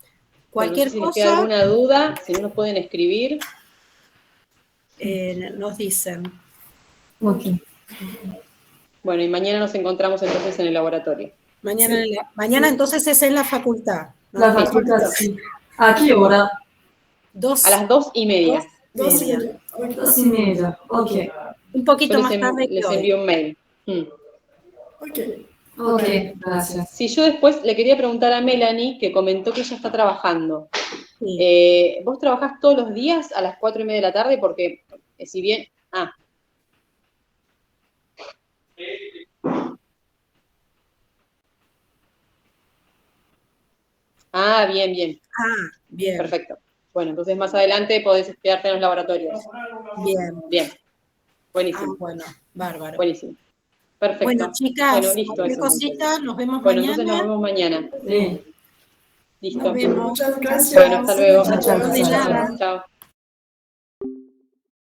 cualquier no sé si les queda cosa alguna duda, si no nos pueden escribir. nos dicen. Ok. Bueno, y mañana nos encontramos entonces en el laboratorio. Mañana, mañana entonces es en la facultad, ¿no? La facultad, sí. ¿A qué hora? A las 2:30. 2:30. 2:30. Ok. Un poquito Yo más tarde que les hoy. envío un mail. Ok, gracias. Sí, yo después le quería preguntar a Melanie, que comentó que ella está trabajando. Sí. ¿Vos trabajás todos los días a las 4:30 de la tarde? Porque si bien... Bien, bien. Bien. Perfecto. Bueno, entonces más adelante podés quedarte en los laboratorios. Bien. Bien. Buenísimo. Bueno, bárbaro. Buenísimo. Perfecto. Bueno, chicas, Bueno, listo. cualquier Eso, cosita, nos vemos bueno, mañana. entonces nos vemos mañana. Sí. Listo. Nos vemos. Muchas gracias. Bueno, hasta luego. Chao, chao, De chao, nada. chao. Chao.